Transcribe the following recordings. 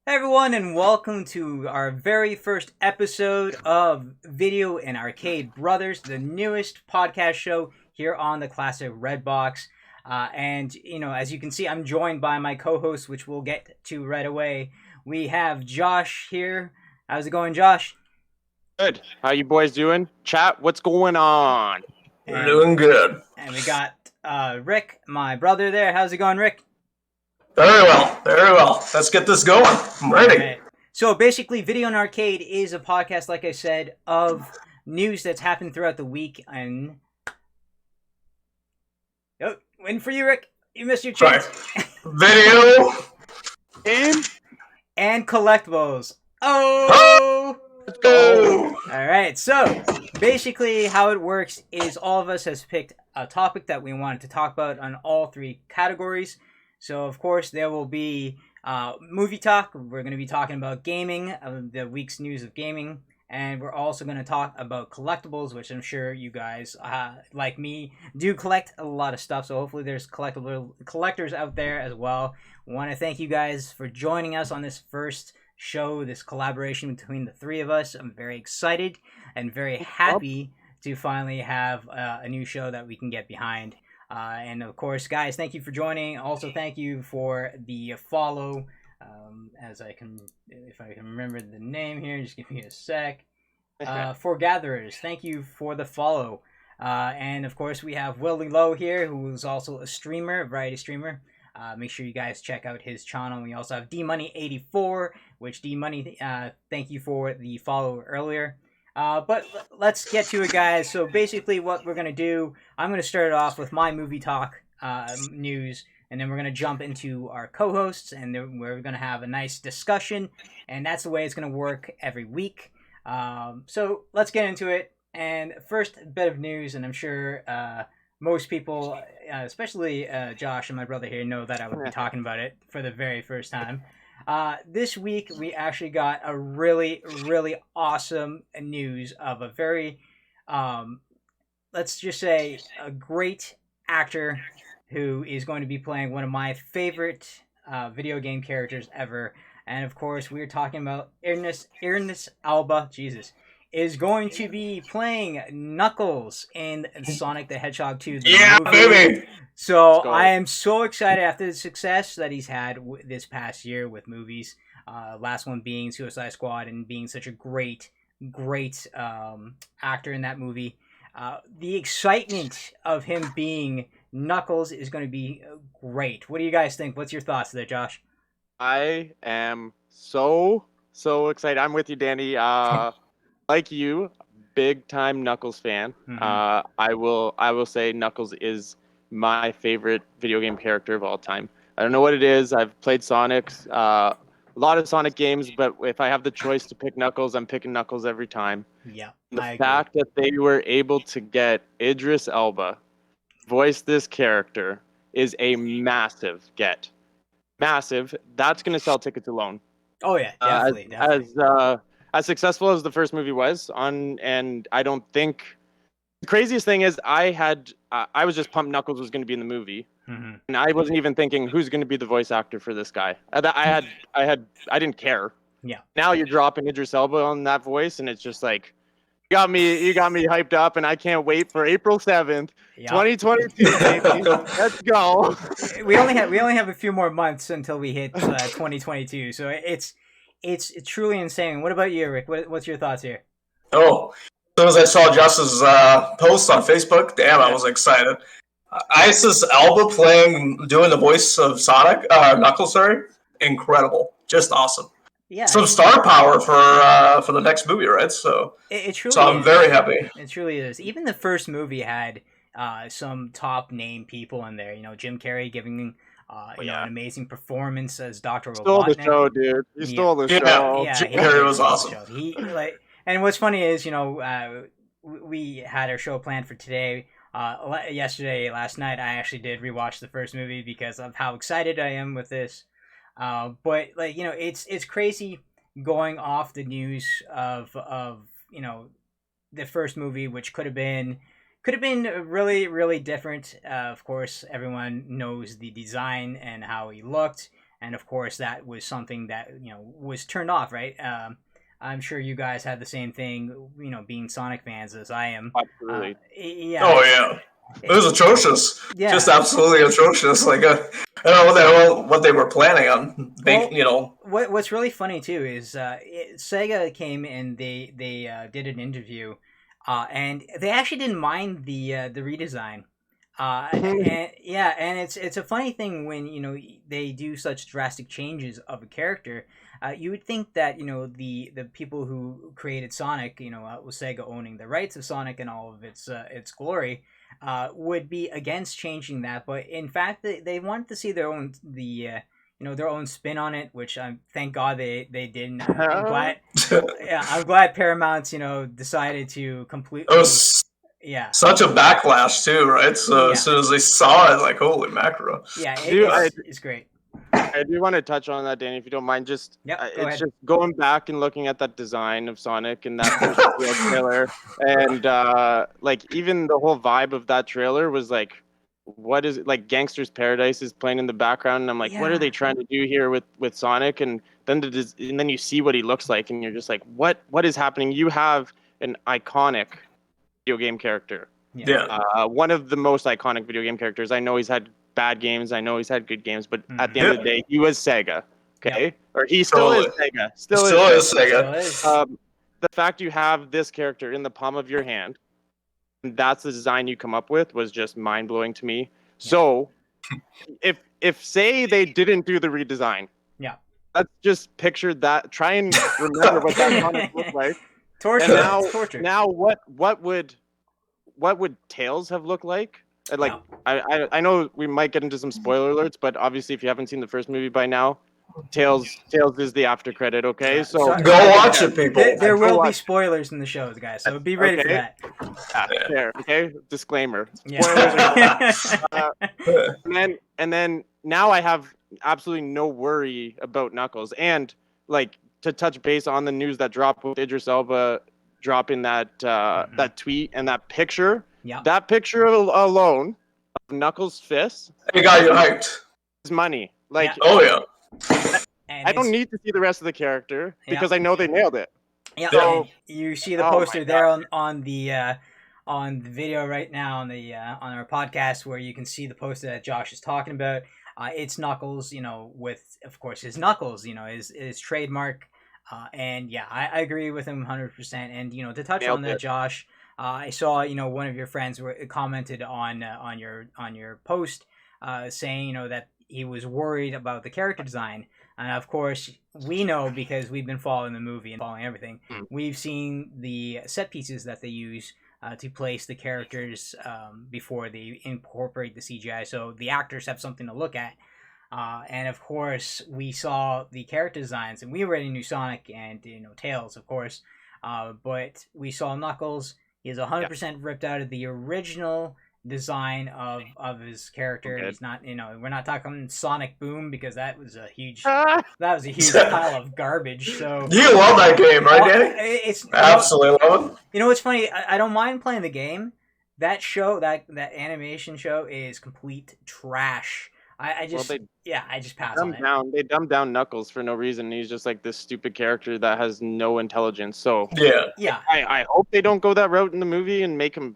Everyone, and welcome to our very first episode of Video and Arcade Brothers, the newest podcast show here on the Classic Redbox. And, as you can see, I'm joined by my co-host, which we'll get to right away. We have Josh here. How's it going, Josh? Good. How you boys doing? Chat, what's going on? We're doing good. And we got Rick, my brother there. How's it going, Rick? Very well, very well. Let's get this going. I'm ready. Okay. So basically, Video and Arcade is a podcast, like I said, of news that's happened throughout the week. And win for you, Rick. You missed your chance. Video and collectibles. Oh! Let's go. All right. So basically, how it works is all of us has picked a topic that we wanted to talk about on all three categories. So, of course, there will be movie talk. We're going to be talking about gaming, the week's news of gaming. And we're also going to talk about collectibles, which I'm sure you guys, like me, do collect a lot of stuff. So hopefully there's collectors out there as well. I want to thank you guys for joining us on this first show, this collaboration between the three of us. I'm very excited and very happy to finally have a new show that we can get behind. And of course, guys, thank you for joining. Also, thank you for the follow. If I can remember the name here, just give me a sec. For gatherers, thank you for the follow. And of course, we have Willie Lowe here, who is also a streamer, a variety streamer. Make sure you guys check out his channel. We also have DMoney84, which DMoney, thank you for the follow earlier. But let's get to it, guys. So basically what we're going to do, I'm going to start it off with my movie talk news, and then we're going to jump into our co-hosts, and then we're going to have a nice discussion, and that's the way it's going to work every week. So let's get into it. And first bit of news, and I'm sure most people, especially Josh and my brother here, know that I would be talking about it for the very first time. This week, we actually got a really, really awesome news of a very, let's just say, a great actor who is going to be playing one of my favorite video game characters ever. And of course, we're talking about Idris Elba, is going to be playing Knuckles in Sonic the Hedgehog 2. Yeah, movie. baby! So I am so excited after the success that he's had this past year with movies. Last one being Suicide Squad, and being such a great actor in that movie. The excitement of him being Knuckles is going to be great. What do you guys think? What's your thoughts there, Josh? I am so excited. I'm with you, Danny. Like you, big time Knuckles fan. Mm-hmm. I will say Knuckles is my favorite video game character of all time. I don't know what it is. I've played Sonic, a lot of Sonic games, but if I have the choice to pick Knuckles, I'm picking Knuckles every time. Yeah. The fact that they were able to get Idris Elba voice this character is a massive get. Massive. That's going to sell tickets alone. Oh yeah, definitely. As successful as the first movie was, and I don't think the craziest thing is I was just pumped Knuckles was going to be in the movie, mm-hmm. and I wasn't even thinking who's going to be the voice actor for this guy. I didn't care. Yeah. Now you're dropping Idris Elba on that voice, and it's just like You got me hyped up, and I can't wait for April 7th, Yep. 2022, baby. Let's go. We only have a few more months until we hit 2022, so it's truly insane. What about you, Rick? What's your thoughts here? Oh, as soon as I saw Jus's post on Facebook, damn, I was excited. Idris Elba doing the voice of Sonic, Knuckles, sorry, incredible, just awesome. Yeah, Some star power for the next movie, right? So it truly. So I'm very happy. It truly is. Even the first movie had some top name people in there. You know, Jim Carrey giving an amazing performance as Dr. Stole Robotnik. the show, dude. You stole the show. Yeah, Jim Carrey was awesome. And what's funny is, we had our show planned for today. Last night, I actually did rewatch the first movie because of how excited I am with this. But it's crazy going off the news of the first movie, which could have been really, really different. Of course, everyone knows the design and how he looked, and of course that was something that was turned off, right? I'm sure you guys had the same thing, being Sonic fans as I am. Absolutely. Yeah. Oh yeah, it was atrocious. Yeah. Just absolutely atrocious. Like I don't know what they were planning on. What's really funny too is Sega came and they did an interview, and they actually didn't mind the redesign. And it's a funny thing when they do such drastic changes of a character. You would think that the people who created Sonic, with Sega owning the rights of Sonic and all of its glory, would be against changing that. But in fact, they wanted to see their own their own spin on it, which thank God they didn't. I'm glad Paramount decided to completely. It was such a backlash too, right? So as soon as they saw it, like holy mackerel. Yeah, it's great. I do want to touch on that, Danny, if you don't mind. Just it's just going back and looking at that design of Sonic and that trailer, and even the whole vibe of that trailer was like, what is it? Like Gangster's Paradise is playing in the background, and I'm like, what are they trying to do here with Sonic? And then you see what he looks like, and you're just like, what is happening? You have an iconic video game character. One of the most iconic video game characters. I know he's had bad games. I know he's had good games, but at the end of the day, he was Sega. Okay, or he still is Sega. Still is Sega. The fact you have this character in the palm of your hand, and that's the design you come up with, was just mind blowing to me. So, if say they didn't do the redesign, let's just picture that. Try and remember what that Sonic looked like. Torture. And now what would Tails have looked like? I know we might get into some spoiler alerts, but obviously if you haven't seen the first movie by now, Tails is the after credit. Okay, so go watch it, people. There will be spoilers in the shows, guys. So be ready for that. Fair. Okay, disclaimer. Yeah. Spoilers. and then now I have absolutely no worry about Knuckles. And to touch base on the news that dropped with Idris Elba dropping that tweet and that picture. Yeah. That picture alone of Knuckles' fist. It got you hyped. Is money. Oh yeah. I don't need to see the rest of the character because I know they nailed it. Yeah. So, you see the poster there on the video right now on our podcast, where you can see the poster that Josh is talking about. It's Knuckles, with of course his knuckles, his trademark. And I agree with him 100%. And to touch on that, Josh. I saw, one of your friends commented on your post, saying, that he was worried about the character design. And of course, we know, because we've been following the movie and following everything. We've seen the set pieces that they use to place the characters before they incorporate the CGI, so the actors have something to look at. And of course, we saw the character designs, and we already knew Sonic and Tails, of course. But we saw Knuckles. He is 100% ripped out of the original design of his character. Okay. He's not, we're not talking Sonic Boom, because that was a huge pile of garbage. So you love that game, right, Danny? It's absolutely love it. What's funny? I don't mind playing the game. That show, that animation show, is complete trash. I just I just pass on it. They dumbed down Knuckles for no reason. He's just like this stupid character that has no intelligence. So Yeah. I hope they don't go that route in the movie and make him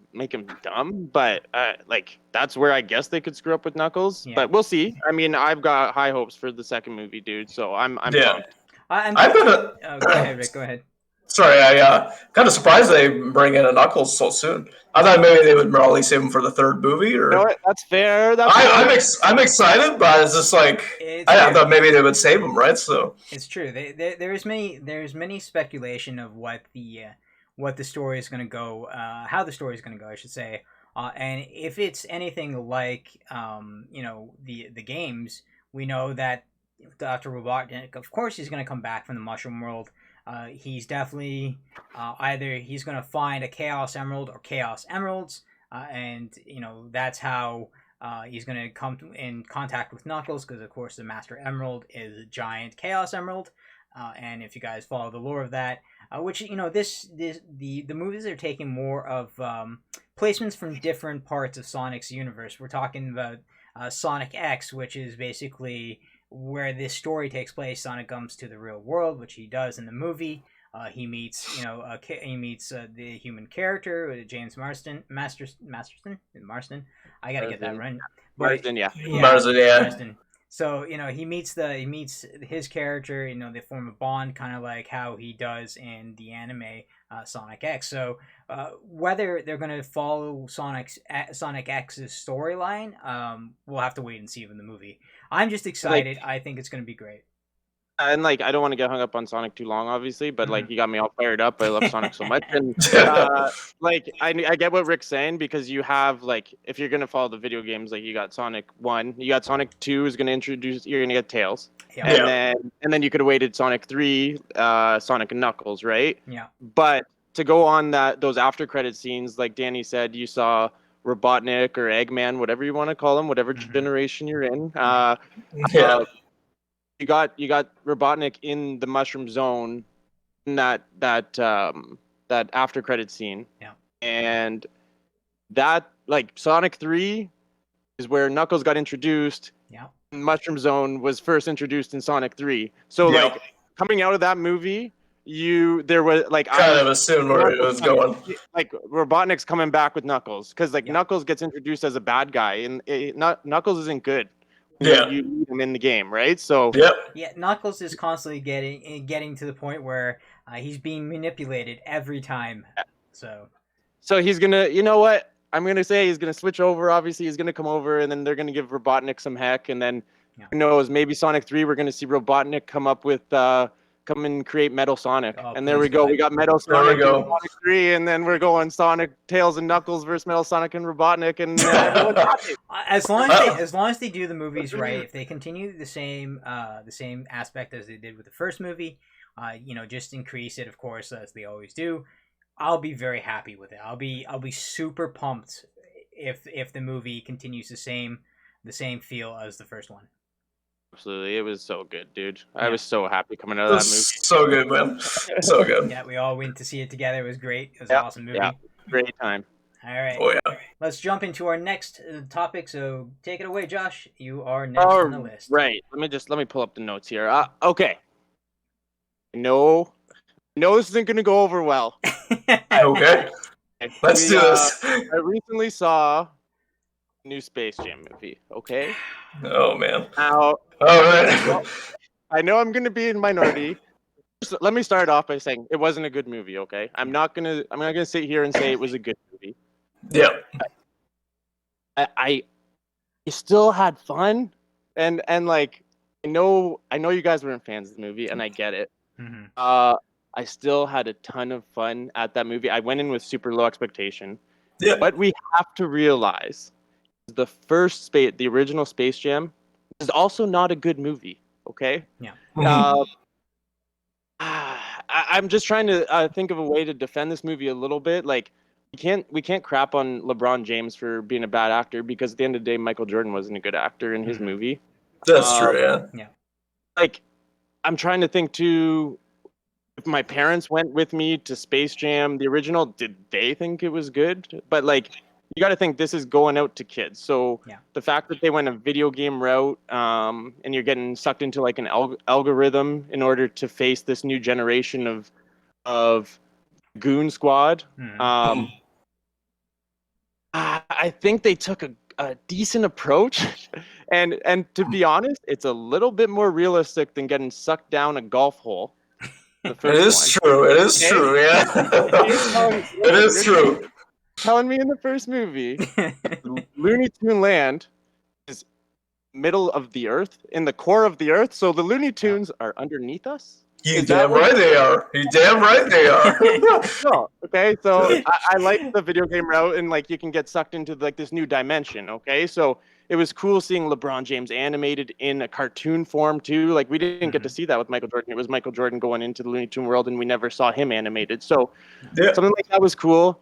dumb. But like that's where I guess they could screw up with Knuckles. Yeah. But we'll see. I mean, I've got high hopes for the second movie, dude. So I'm pumped. I've got a. Go ahead, Rick. Go ahead. Sorry, I kind of surprised they bring in a Knuckles so soon. I thought maybe they would probably save him for the third movie. Or You know what? That's fair. I'm excited, but it's just like I thought maybe they would save him, right? So it's true. There's many speculation of what the story is going to go, how the story is going to go, I should say, and if it's anything like the games, we know that Dr. Robotnik, of course, he's going to come back from the Mushroom World. He's definitely either he's going to find a Chaos Emerald or Chaos Emeralds, and that's how he's going to come in contact with Knuckles, because of course the Master Emerald is a giant Chaos Emerald, and if you guys follow the lore of that, which the movies are taking more of placements from different parts of Sonic's universe. We're talking about Sonic X, which is basically where this story takes place. Sonic comes to the real world, which he does in the movie. He meets, the human character, James Marston. I gotta get that right. Marston, Marston. So he meets his character. They form a bond, kind of like how he does in the anime Sonic X. So whether they're gonna follow Sonic X's storyline, we'll have to wait and see in the movie. I'm just excited. I think it's gonna be great. And I don't want to get hung up on Sonic too long, obviously, but you got me all fired up. I love Sonic so much, and I get what Rick's saying, because you have if you're gonna follow the video games, you got Sonic 1, you got Sonic 2 is gonna introduce, you're gonna get Tails, and then you could have waited Sonic 3, Sonic and Knuckles, right? Yeah. But to go on those after credit scenes, like Danny said, you saw Robotnik or Eggman, whatever you want to call him, whatever generation you're in. You got Robotnik in the Mushroom Zone in that after credit scene. Yeah. And that Sonic 3 is where Knuckles got introduced. Yeah. Mushroom Zone was first introduced in Sonic 3. So coming out of that movie, there was kind of assumed where it was going. Robotnik's coming back with Knuckles, because Knuckles gets introduced as a bad guy, and Knuckles isn't good. You need him in the game, right? So Knuckles is constantly getting to the point where he's being manipulated every time. So he's gonna, you know what? I'm gonna say he's gonna switch over. Obviously, he's gonna come over, and then they're gonna give Robotnik some heck, and then who knows? Maybe Sonic 3, we're gonna see Robotnik come up with come and create Metal Sonic, and there we go. We got Metal Sonic, Sonic 3, and then we're going Sonic, Tails, and Knuckles versus Metal Sonic and Robotnik, and everyone's happy. As long as they do the movies right, if they continue the same aspect as they did with the first movie, just increase it, of course, as they always do, I'll be very happy with it. I'll be super pumped if the movie continues the same feel as the first one. Absolutely, it was so good, dude. I was so happy coming out of that movie. So good, man. So good. Yeah, we all went to see it together. It was great. It was an awesome movie. Yeah, great time. All right. Oh yeah. Let's jump into our next topic. So take it away, Josh. You are next on the list. Right. Let me pull up the notes here. Okay. No, this isn't gonna go over well. Okay. Let's do this. I recently saw a new Space Jam movie. Okay. Oh man. Now, all right. I know I'm gonna be in minority. So let me start off by saying it wasn't a good movie. Okay. I'm not gonna sit here and say it was a good movie. Yeah. I still had fun, and I know you guys weren't fans of the movie, and I get it. Mm-hmm. I still had a ton of fun at that movie. I went in with super low expectation. Yeah. But we have to realize the original Space Jam is also not a good movie. Okay. Yeah. I'm just trying to think of a way to defend this movie a little bit. We can't crap on LeBron James for being a bad actor, because at the end of the day, Michael Jordan wasn't a good actor in his movie. That's true. Yeah. Yeah. I'm trying to think too. If my parents went with me to Space Jam, the original, did they think it was good? But you got to think this is going out to kids. So Yeah. the fact that they went a video game route, and you're getting sucked into like an algorithm in order to face this new generation of Goon Squad. I think they took a decent approach, and to be honest, it's a little bit more realistic than getting sucked down a golf hole. It is true. It is true. Yeah, it is true. Telling me in the first movie, Looney Tune Land is middle of the earth, in the core of the earth, so the Looney Tunes are underneath us. You damn right they are. You damn right they are. No, okay, so I like the video game route, and like you can get sucked into like this new dimension. Okay, so it was cool seeing LeBron James animated in a cartoon form too. Like we didn't get to see that with Michael Jordan. It was Michael Jordan going into the Looney Tune world, and we never saw him animated. So something like that was cool.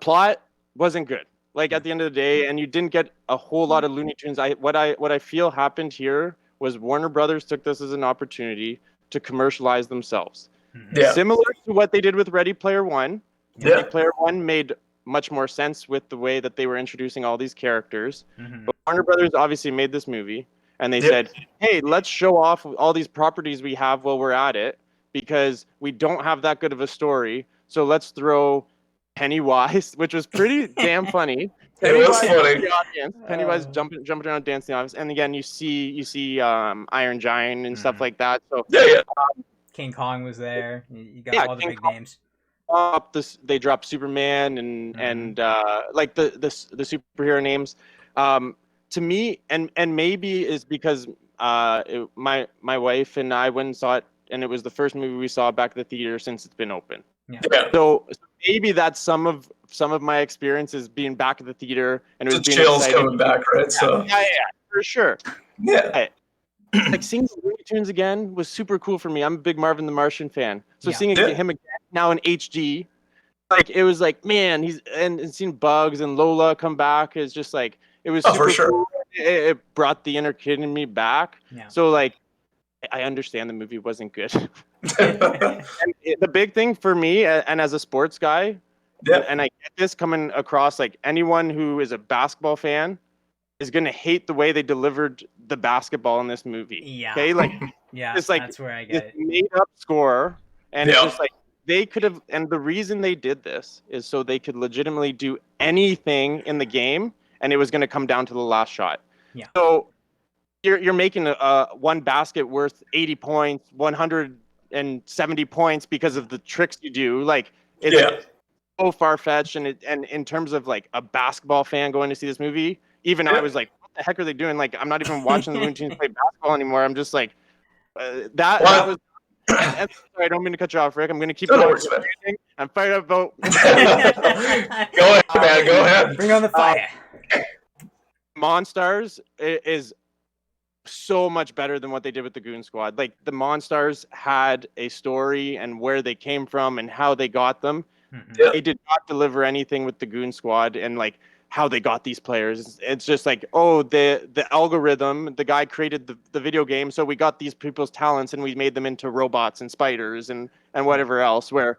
Plot wasn't good. Like at the end of the day, and you didn't get a whole lot of Looney Tunes. What I feel happened here was Warner Brothers took this as an opportunity to commercialize themselves. Yeah. Similar to what they did with Ready Player One. Yeah. Ready Player One made much more sense with the way that they were introducing all these characters. But Warner Brothers obviously made this movie, and they said, hey, let's show off all these properties we have while we're at it, because we don't have that good of a story. So let's throw Pennywise, which was pretty damn funny. It was funny. Pennywise jumping around, dancing in the office, and again you see Iron Giant and stuff like that. So King Kong was there. You got all the big names. They dropped Superman and like the superhero names. To me, and maybe is because my wife and I went and saw it, and it was the first movie we saw back at the theater since it's been open. Yeah. So maybe that's some of my experiences being back at the theater, and it was being chills exciting. coming back, right? Yeah, for sure. Yeah. Like seeing Looney Tunes again was super cool for me. I'm a big Marvin the Martian fan, so seeing him again now in HD, like it was like, man, he's and seeing Bugs and Lola come back is just like it was super cool. It brought the inner kid in me back. Yeah. So like, I understand the movie wasn't good. And the big thing for me, and as a sports guy, and I get this coming across, like anyone who is a basketball fan is going to hate the way they delivered the basketball in this movie. Yeah. Okay. Like, it's like that's where I get it. Made up score. And it's just like, they could have, and the reason they did this is so they could legitimately do anything in the game, and it was going to come down to the last shot. Yeah. So you're making one basket worth 80 points, 170 points because of the tricks you do. Like, it's so far-fetched, and in terms of like a basketball fan going to see this movie, even I was like, what the heck are they doing? Like, I'm not even watching the Looney Tunes play basketball anymore. I'm just like, that was. And sorry, I don't mean to cut you off, Rick. I'm going to keep going. I'm fired up about. Go ahead, man. Go ahead. Bring on the fire. Monstars is so much better than what they did with the Goon Squad. Like, the Monstars had a story and where they came from and how they got them. They did not deliver anything with the Goon Squad, and like how they got these players. It's just like, oh, the algorithm, the guy created the video game, so we got these people's talents and we made them into robots and spiders and whatever else. Where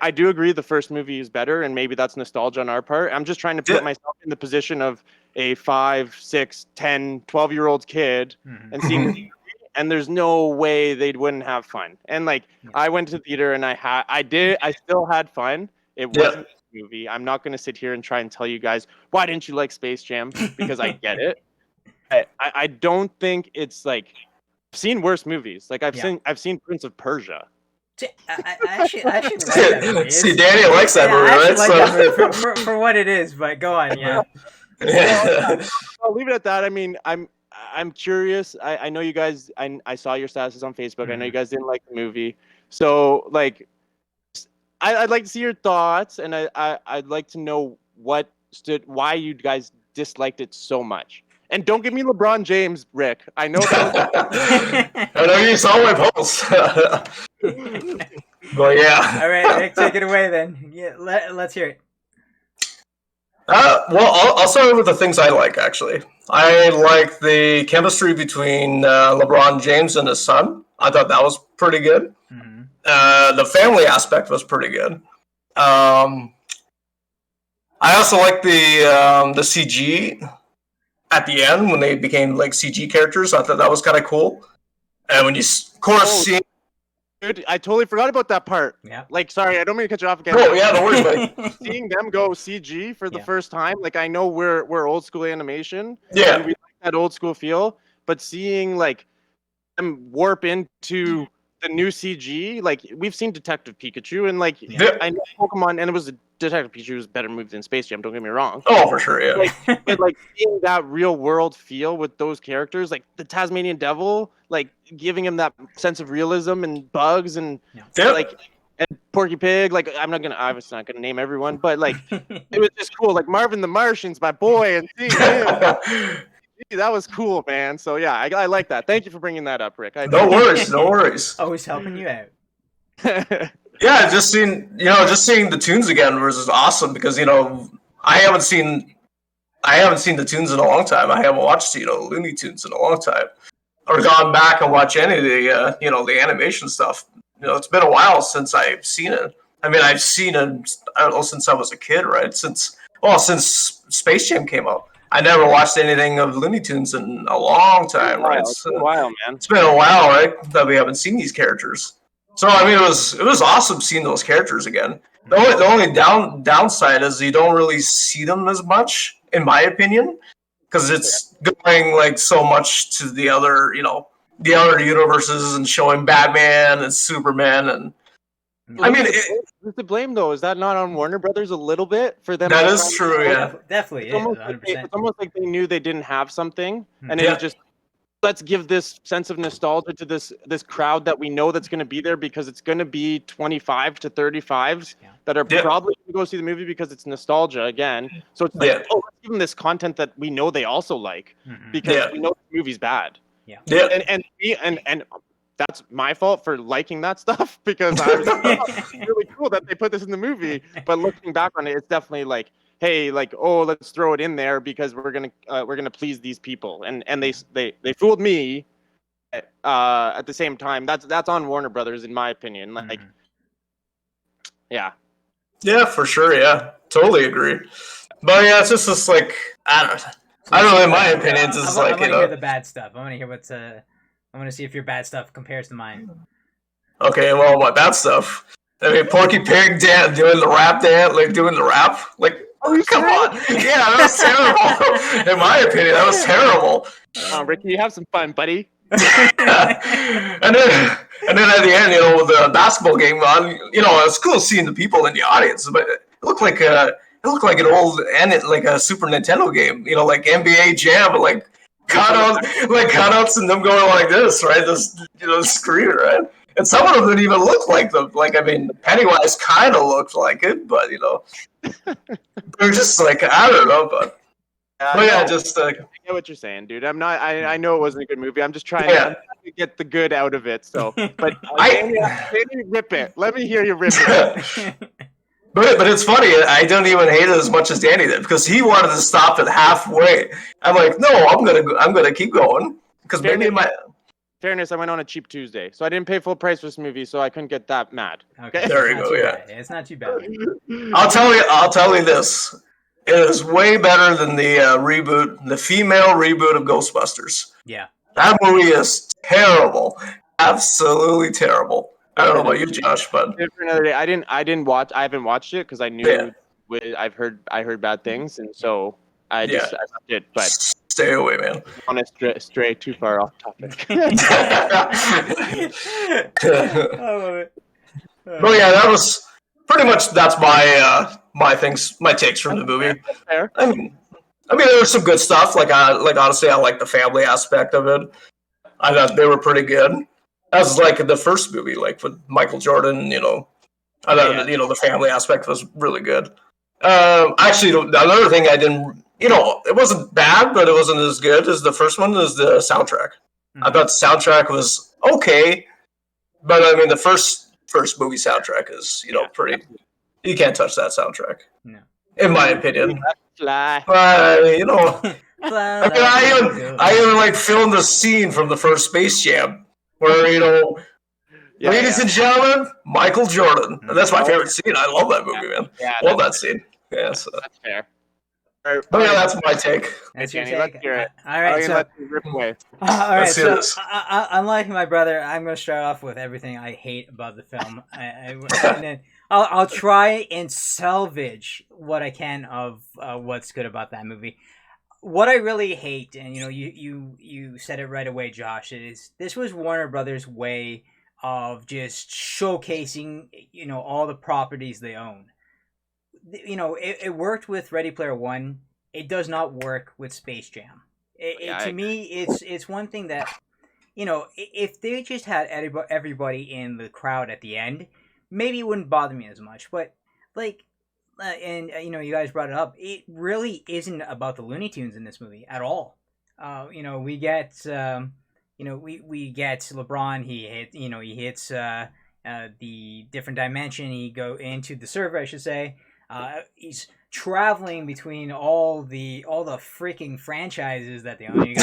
I do agree the first movie is better, and maybe that's nostalgia on our part. I'm just trying to put myself in the position of a 5, 6, 10, 12-year-old kid and seeing and there's no way they wouldn't have fun. And like, I went to the theater and I still had fun. It wasn't a movie. I'm not going to sit here and try and tell you guys, why didn't you like Space Jam? Because I get it. I don't think it's like, I've seen worse movies. Like I've seen Prince of Persia. I actually like that movie. See, Daniel likes that movie, right? I like that movie for what it is, but go on, I'll leave it at that. I mean, I'm curious. I know you guys. I saw your statuses on Facebook. I know you guys didn't like the movie. So like, I'd like to see your thoughts, and I'd like to know why you guys disliked it so much. And don't give me LeBron James, Rick. I know that. I know you saw my post. But yeah. All right, Rick, take it away then. Yeah, let's hear it. Well, I'll start with the things I like, actually. I like the chemistry between LeBron James and his son. I thought that was pretty good. The family aspect was pretty good. I also like the CG at the end when they became like CG characters. I thought that was kind of cool. And when you, of course, see. Dude, I totally forgot about that part. Yeah. Like, sorry, I don't mean to cut you off again. Oh yeah, no worries, buddy. Seeing them go CG for the first time, like I know we're old school animation. Yeah. And we like that old school feel, but seeing like them warp into the new CG, like we've seen Detective Pikachu, and like I know Pokemon, and it was Detective Pikachu was better moved than Space Jam. Don't get me wrong. Oh, for sure, yeah. But like seeing that real world feel with those characters, like the Tasmanian Devil, like giving him that sense of realism and bugs and like and Porky Pig. Like I'm obviously not gonna name everyone, but like it was just cool. Like Marvin the Martian's my boy, and seeing him. That was cool, man. So yeah, I like that. Thank you for bringing that up, Rick. No worries. Always helping you out. Yeah, just seeing the tunes again was awesome because I haven't seen the tunes in a long time. I haven't watched Looney Tunes in a long time, or gone back and watch any of the the animation stuff. It's been a while since I've seen it. I mean, I've seen it. I don't know, since I was a kid, right? Since Space Jam came out. I never watched anything of Looney Tunes in a long time, right? It's been a while, man. It's been a while, right, that we haven't seen these characters. So I mean, it was awesome seeing those characters again. The only downside is you don't really see them as much, in my opinion, because it's going like so much to the other universes and showing Batman and Superman and. I mean, who's to blame though? Is that not on Warner Brothers a little bit for them? That is true, yeah. Definitely, it's almost like they knew they didn't have something, and it was just let's give this sense of nostalgia to this crowd that we know that's going to be there because it's going to be 25 to 35s that are probably going to go see the movie because it's nostalgia again. So it's like, let's give them this content that we know they also like because we know the movie's bad. Yeah. And that's my fault for liking that stuff because I was it's really cool that they put this in the movie. But looking back on it, it's definitely like, hey, like, oh, let's throw it in there because we're gonna please these people, and they fooled me. At the same time, that's on Warner Brothers, in my opinion. Like, yeah, for sure, yeah, totally agree. But yeah, it's just like I don't know. In my opinion, it's just like I want to hear the bad stuff. I want to hear what's I want to see if your bad stuff compares to mine. Okay, well, my bad stuff. I mean, Porky Pig doing the rap dance, like doing the rap, like. Oh, come on! Yeah, that was terrible. In my opinion, that was terrible. Ricky, you have some fun, buddy. and then at the end, with the basketball game on, it's cool seeing the people in the audience, but it looked like an old like a Super Nintendo game, like NBA Jam, but like cutouts and them going like this, right? This screen, right? And some of them didn't even look like them. Like, I mean, Pennywise kind of looked like it, but they're just like, I don't know, but just I get what you're saying, dude. I know it wasn't a good movie. I'm just trying to get the good out of it. So, but maybe rip it. Let me hear you rip it. But it's funny. I don't even hate it as much as Danny did because he wanted to stop it halfway. I'm like, no, I'm gonna keep going because maybe fairness, I went on a cheap Tuesday, so I didn't pay full price for this movie, so I couldn't get that mad. Okay, there you go. Yeah, it's not too bad. I'll tell you this: it is way better than the reboot, the female reboot of Ghostbusters. Yeah, that movie is terrible, absolutely terrible. I don't know about you, Josh, but for another day. I haven't watched it because I knew I heard bad things, and so I left it. But stay away, man. I don't want to stray too far off topic. I love it. Well, yeah, that was pretty much that's my takes from the movie. Fair. I mean, there was some good stuff. Like honestly, I like the family aspect of it. I thought they were pretty good. As like the first movie, like with Michael Jordan, I thought the family aspect was really good. Actually, another thing I didn't, it wasn't bad, but it wasn't as good as the first one. Is the soundtrack. I thought the soundtrack was okay, but I mean the first movie soundtrack is pretty. You can't touch that soundtrack. No. In my opinion. Fly. I even like filmed the scene from the first Space Jam where ladies and gentlemen, Michael Jordan. And that's my favorite scene. I love that movie, man. Love that scene. Yes. That's fair. But yeah, that's my take. That's your Danny, let's take. hear it. All right, so Let's rip away. all right, Let's hear so this. unlike my brother, I'm going to start off with everything I hate about the film, and then I'll try and salvage what I can of what's good about that movie. What I really hate, and you said it right away, Josh, is this was Warner Brothers' way of just showcasing all the properties they own. It worked with Ready Player One. It does not work with Space Jam. To me, it's one thing that if they just had everybody in the crowd at the end, maybe it wouldn't bother me as much. But like, you guys brought it up. It really isn't about the Looney Tunes in this movie at all. We get we get LeBron. He hits the different dimension. He go into the server, I should say. He's traveling between all the freaking franchises that they own.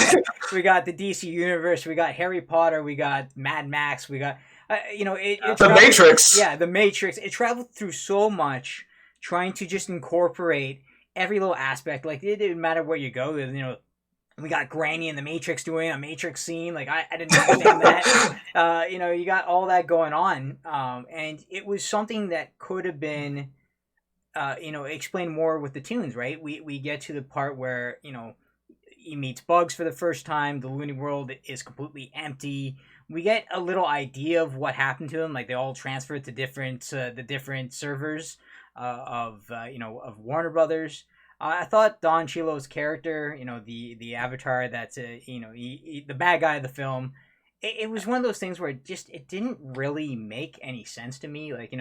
We got the DC universe, we got Harry Potter, we got Mad Max, we got the Matrix. Yeah, the Matrix. It traveled through so much, trying to just incorporate every little aspect. Like it didn't matter where you go. We got Granny in the Matrix doing a Matrix scene. Like I didn't understand that. You got all that going on, and it was something that could have been. Explain more with the tunes, right? We get to the part where he meets Bugs for the first time. The Looney World is completely empty. We get a little idea of what happened to him. Like they all transferred to the different servers of Warner Brothers. I thought Don Cheadle's character, the Avatar, that's the bad guy of the film. It was one of those things where it didn't really make any sense to me. Like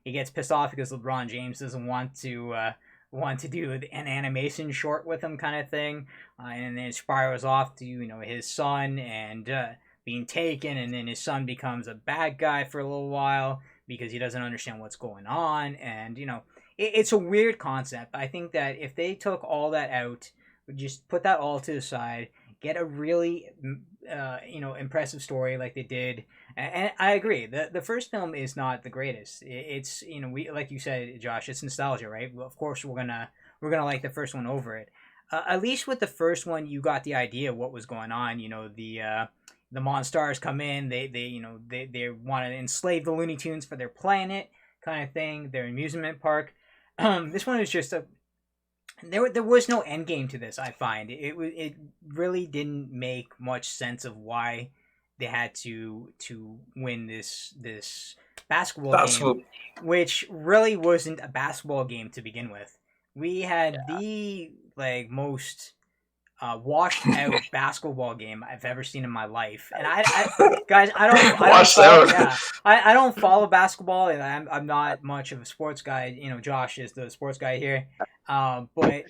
he gets pissed off because LeBron James doesn't want to do an animation short with him, kind of thing, and then it spirals off to his son and being taken, and then his son becomes a bad guy for a little while because he doesn't understand what's going on, and it's a weird concept. I think that if they took all that out, just put that all to the side, get a really impressive story like they did. And I agree. The first film is not the greatest. It's we, like you said, Josh, it's nostalgia, right? Well, of course we're gonna like the first one over it. At least with the first one, you got the idea of what was going on. The Monstars come in. They want to enslave the Looney Tunes for their planet, kind of thing. Their amusement park. This one is just there was no end game to this. I find it really didn't make much sense of why they had to win this basketball game, which really wasn't a basketball game to begin with. We had the most washed out basketball game I've ever seen in my life, and I don't follow basketball, and I'm not much of a sports guy. Josh is the sports guy here, but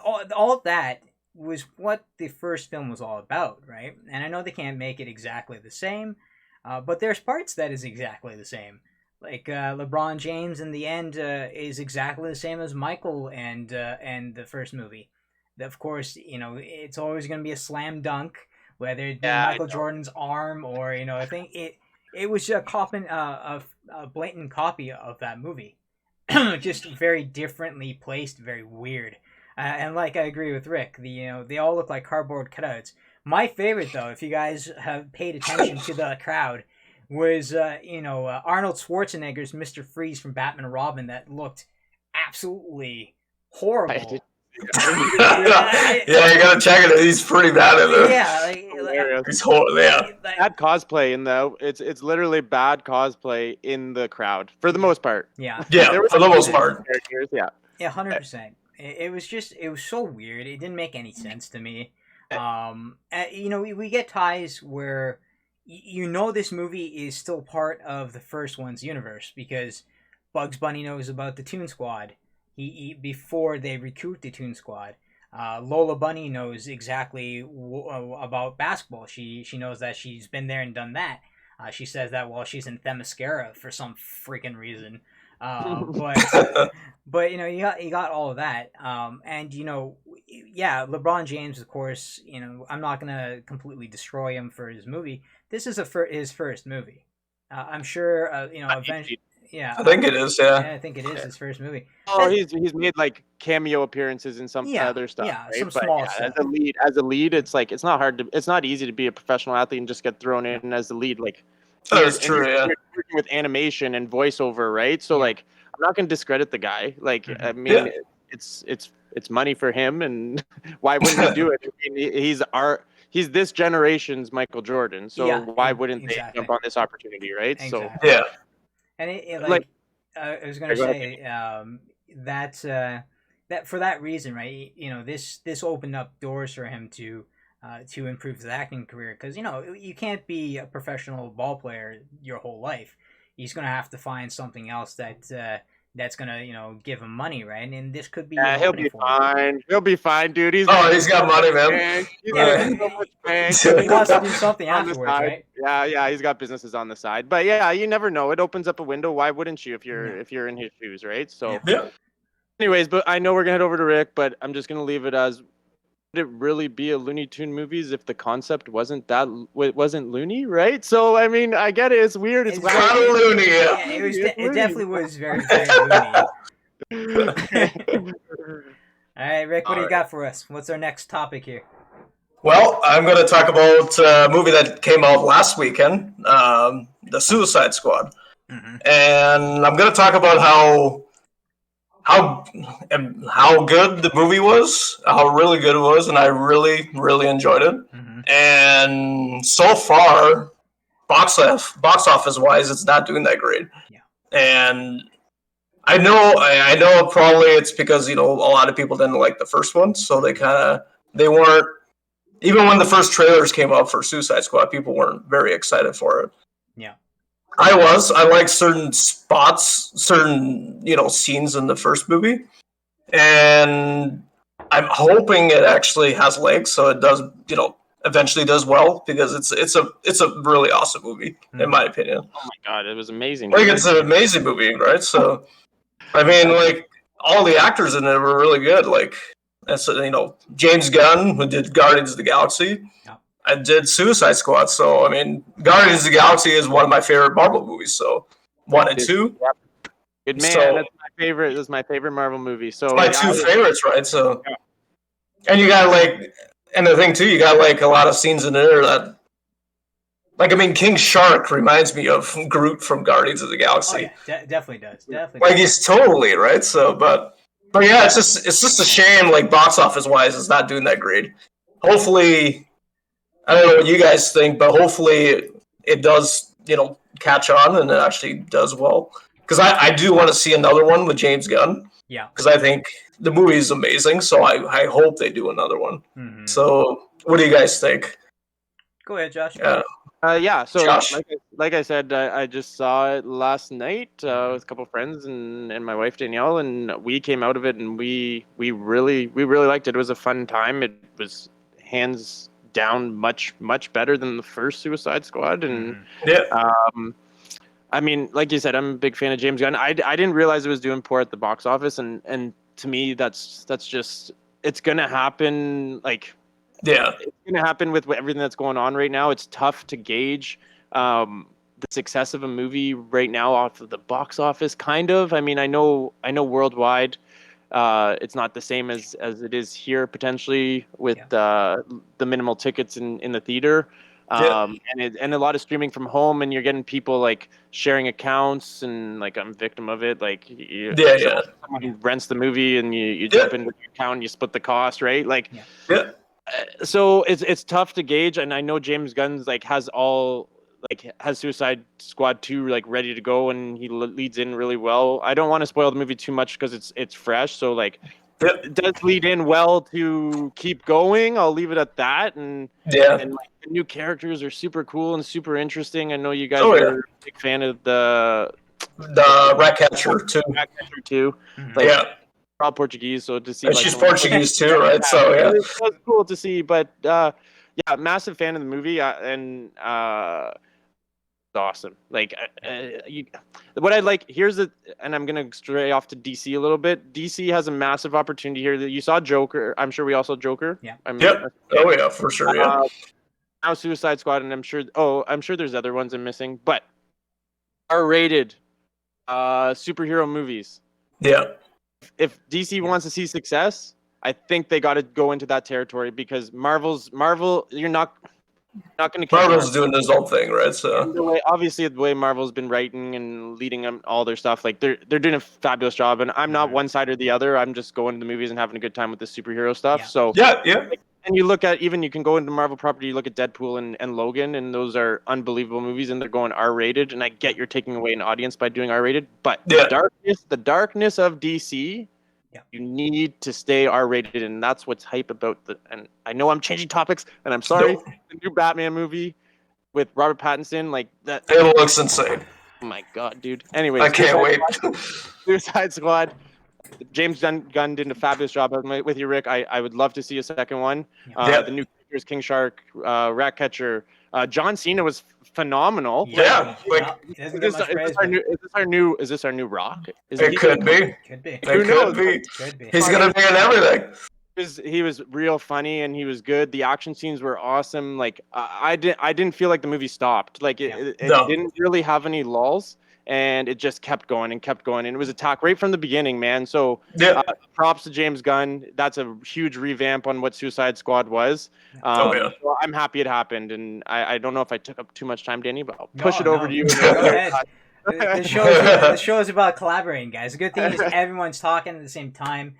all of that was what the first film was all about, right? And I know they can't make it exactly the same, but there's parts that is exactly the same. Like LeBron James in the end is exactly the same as Michael and the first movie. Of course, it's always going to be a slam dunk, whether it be Michael Jordan's arm or I think it was a blatant copy of that movie, just very differently placed, very weird. And like I agree with Rick, they all look like cardboard cutouts. My favorite, though, if you guys have paid attention to the crowd, was Arnold Schwarzenegger's Mr. Freeze from Batman and Robin that looked absolutely horrible. Yeah, you gotta check it. He's pretty bad in there. Yeah, he's horrible. Yeah, bad cosplay in though. It's literally bad cosplay in the crowd for the most part. Yeah, for the most part. Characters, yeah, 100%. It was so weird. It didn't make any sense to me. We get ties where this movie is still part of the first one's universe because Bugs Bunny knows about the Toon Squad. He before they recruit the Toon Squad. Lola Bunny knows exactly about basketball. She knows that she's been there and done that. She says that while she's in Themyscira for some freaking reason. But you got all of that. And LeBron James, of course. I'm not gonna completely destroy him for his movie. This is his first movie. I'm sure. Eventually. Yeah, I think it is. Yeah. I think it is his first movie. Oh, he's made like cameo appearances in some other stuff, yeah, right? some But small yeah, stuff. as a lead, it's like it's not easy to be a professional athlete and just get thrown in as the lead. Like That's true. Yeah. you're working with animation and voiceover, right? So like, I'm not gonna discredit the guy. Like, I mean, it's money for him, and why wouldn't he do it? I mean, he's this generation's Michael Jordan, so why wouldn't they jump on this opportunity, right? Exactly. So Yeah. And like I was gonna say, that's that for that reason, right? You know, this opened up doors for him to improve his acting career, because you know you can't be a professional ball player your whole life. He's gonna have to find something else that's gonna give him money, right? And this could be he'll be fine. He'll be fine, dude. He's got money, man. He's got so much bank. He wants to do something afterwards, right? Yeah, he's got businesses on the side. But yeah, you never know. It opens up a window. Why wouldn't you if you're in his shoes, right? So anyways, but I know we're gonna head over to Rick, but I'm just gonna leave it as, would it really be a Looney Tune movies if the concept wasn't loony, right? So I mean, I get it. It's weird. It's kind of loony. Yeah, it definitely was very loony. All right, Rick, what do you got for us? What's our next topic here? Well, I'm going to talk about a movie that came out last weekend, The Suicide Squad, and I'm going to talk about how good the movie was, how really good it was, and I really enjoyed it. And so far, box office wise, it's not doing that great. Yeah. And I know probably it's because a lot of people didn't like the first one, so they weren't, even when the first trailers came out for Suicide Squad, people weren't very excited for it. Yeah. I like certain spots, certain scenes in the first movie, and I'm hoping it actually has legs, so it does eventually does well, because it's a really awesome movie in my opinion. Oh my god, it was amazing. Like, it's an amazing movie, right? So I mean, like, all the actors in it were really good. Like, that's James Gunn, who did Guardians of the Galaxy. Yeah. I did Suicide Squad, so I mean, Guardians of the Galaxy is one of my favorite Marvel movies. So 1 and 2. Yep. Good man. So, that's my favorite. That's my favorite Marvel movie. So my two favorites, right? So, and you got and the thing too, you got a lot of scenes in there that, I mean, King Shark reminds me of Groot from Guardians of the Galaxy. Oh, yeah, definitely does. He's totally right. So, but yeah, it's just a shame. Box office wise, it's not doing that great. Hopefully, I don't know what you guys think, but hopefully it does, catch on and it actually does well. Because I do want to see another one with James Gunn. Yeah. Because I think the movie is amazing, so I hope they do another one. So, what do you guys think? Go ahead, Josh. So Josh? like I said, I just saw it last night with a couple of friends and my wife Danielle, and we came out of it and we really liked it. It was a fun time. It was hands down much better than the first Suicide Squad, and I mean, like you said, I'm a big fan of James Gunn. I didn't realize it was doing poor at the box office, and to me that's just, it's gonna happen. It's going to happen with everything that's going on right now. It's tough to gauge the success of a movie right now off of the box office, kind of. I mean, I know worldwide it's not the same as it is here, potentially, with the minimal tickets in the theater. And a lot of streaming from home, and you're getting people sharing accounts, and I'm a victim of it. Someone rents the movie and you jump into your account and you split the cost, right? So it's tough to gauge, and I know James Gunn's has Suicide Squad 2 ready to go, and he leads in really well. I don't want to spoil the movie too much because it's fresh, so it does lead in well to keep going. I'll leave it at that, and the new characters are super cool and super interesting. I know you guys are a big fan of the Ratcatcher too. Ratcatcher too. All Portuguese, so to see. And she's Portuguese too, right? So it's cool to see. But massive fan of the movie, and it's awesome. What I like here's and I'm gonna stray off to DC a little bit. DC has a massive opportunity here. That you saw Joker. I'm sure we all saw Joker. Yeah. Oh yeah, for sure. Yeah. Now Suicide Squad, and I'm sure there's other ones I'm missing, but R-rated Superhero movies. Yeah. If DC wants to see success, I think they got to go into that territory because Marvel, you're not going to catch Marvel's doing his own thing, right? So obviously the way Marvel's been writing and leading them all their stuff, like they're doing a fabulous job. And I'm not one side or the other. I'm just going to the movies and having a good time with the superhero stuff. Yeah. So yeah. And you look at you can go into Marvel property, you look at Deadpool and Logan, and those are unbelievable movies, and they're going R-rated. And I get you're taking away an audience by doing R-rated, but Yeah. the darkness of DC, you need to stay R-rated, and that's what's hype about And I know I'm changing topics, and I'm sorry. Nope. The new Batman movie with Robert Pattinson, like that. It looks insane. Oh my god, dude. Anyways, I can't wait. Suicide Squad. James Gunn did a fabulous job with you, Rick. I would love to see a second one. The new characters, King Shark, Ratcatcher, John Cena was phenomenal. Yeah, Is this our new Rock? It could be. Could be. It could be. He's gonna be in everything. He was real funny and he was good. The action scenes were awesome. Like I didn't feel like the movie stopped. Like it didn't really have any lulls. And it just kept going and kept going. And it was attack right from the beginning, man. So props to James Gunn. That's a huge revamp on what Suicide Squad was. So I'm happy it happened. And I don't know if I took up too much time, Danny, but I'll push it over to you. Go ahead. The show is about collaborating, guys. The good thing is everyone's talking at the same time.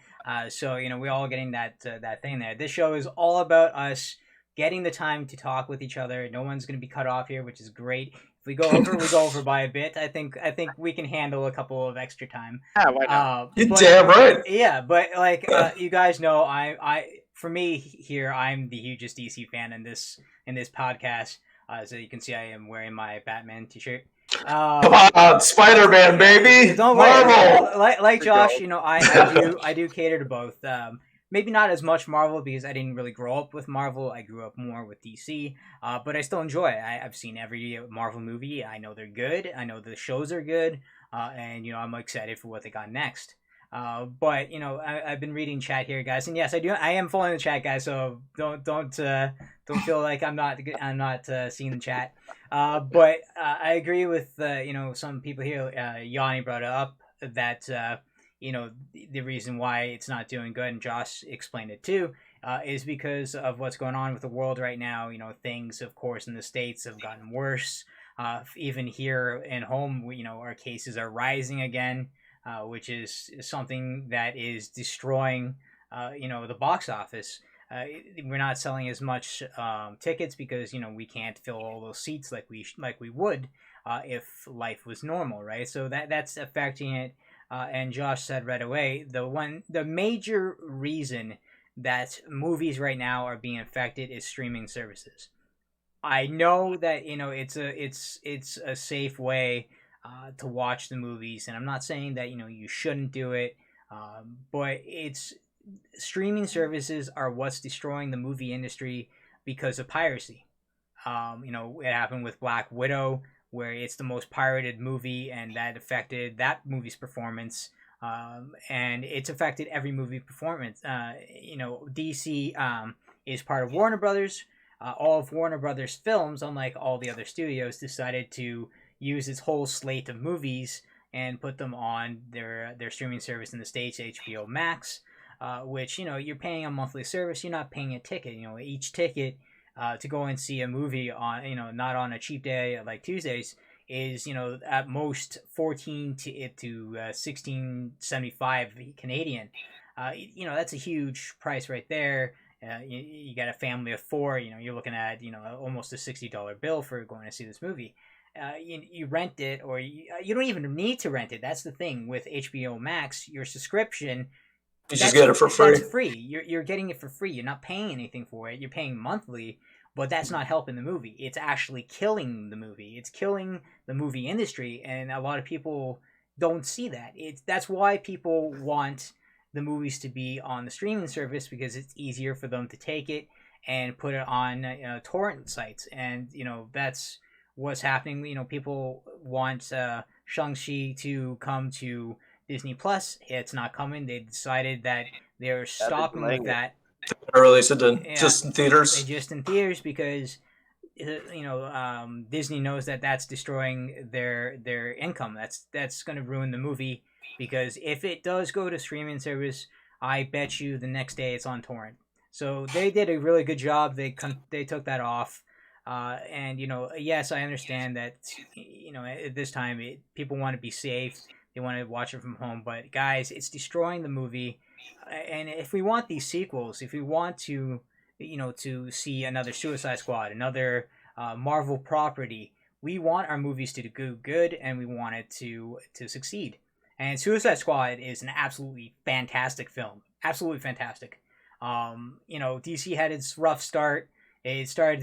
So, we're all getting that thing there. This show is all about us getting the time to talk with each other. No one's going to be cut off here, which is great. If we go over by a bit. I think we can handle a couple of extra time. Yeah, why not? You're damn right. Yeah, but you guys know, for me here, I'm the hugest DC fan in this podcast. So you can see I am wearing my Batman t-shirt. Come on, Spider-Man, baby. Don't Marvel. Like Josh, I do cater to both. Maybe not as much Marvel because I didn't really grow up with Marvel. I grew up more with DC, but I still enjoy it. I've seen every Marvel movie. I know they're good. I know the shows are good, and I'm excited for what they got next. But I've been reading chat here, guys, and yes, I am following the chat, guys. So don't feel like I'm not seeing the chat. But I agree with some people here. Yanni brought it up that. The reason why it's not doing good, and Josh explained it too, is because of what's going on with the world right now. Things, of course, in the States have gotten worse. Even here in home, our cases are rising again, which is something that is destroying, the box office. We're not selling as much tickets because we can't fill all those seats like we would if life was normal, right? So that's affecting it. And Josh said right away, the major reason that movies right now are being affected is streaming services. I know that it's a safe way to watch the movies, and I'm not saying that you shouldn't do it, but streaming services are what's destroying the movie industry because of piracy. It happened with Black Widow, where it's the most pirated movie, and that affected that movie's performance, and it's affected every movie performance. DC is part of Warner Brothers. All of Warner Brothers films, unlike all the other studios, decided to use its whole slate of movies and put them on their streaming service in the States, HBO Max, which you're paying a monthly service. You're not paying a ticket. Each ticket to go and see a movie on not on a cheap day like Tuesdays is at most 14 to 16.75 Canadian. That's a huge price right there. You got a family of four. You're looking at almost a $60 bill for going to see this movie. You rent it, or you don't even need to rent it. That's the thing with HBO Max. Your subscription. You just get it for free. That's free. You're getting it for free. You're not paying anything for it. You're paying monthly, but that's not helping the movie. It's actually killing the movie. It's killing the movie industry, and a lot of people don't see that. That's why people want the movies to be on the streaming service, because it's easier for them to take it and put it on torrent sites, and that's what's happening. People want Shang-Chi to come to Disney Plus. It's not coming. They decided that they're stopping with that. Release it just in theaters. Just in theaters because Disney knows that that's destroying their income. That's going to ruin the movie, because if it does go to streaming service, I bet you the next day it's on torrent. So they did a really good job. They took that off. And yes, I understand that at this time people want to be safe. They want to watch it from home, but guys, it's destroying the movie. And if we want these sequels, if we want to to see another Suicide Squad, another Marvel property, we want our movies to do good, and we want it to succeed. And Suicide Squad is an absolutely fantastic film, absolutely fantastic. DC had its rough start. It started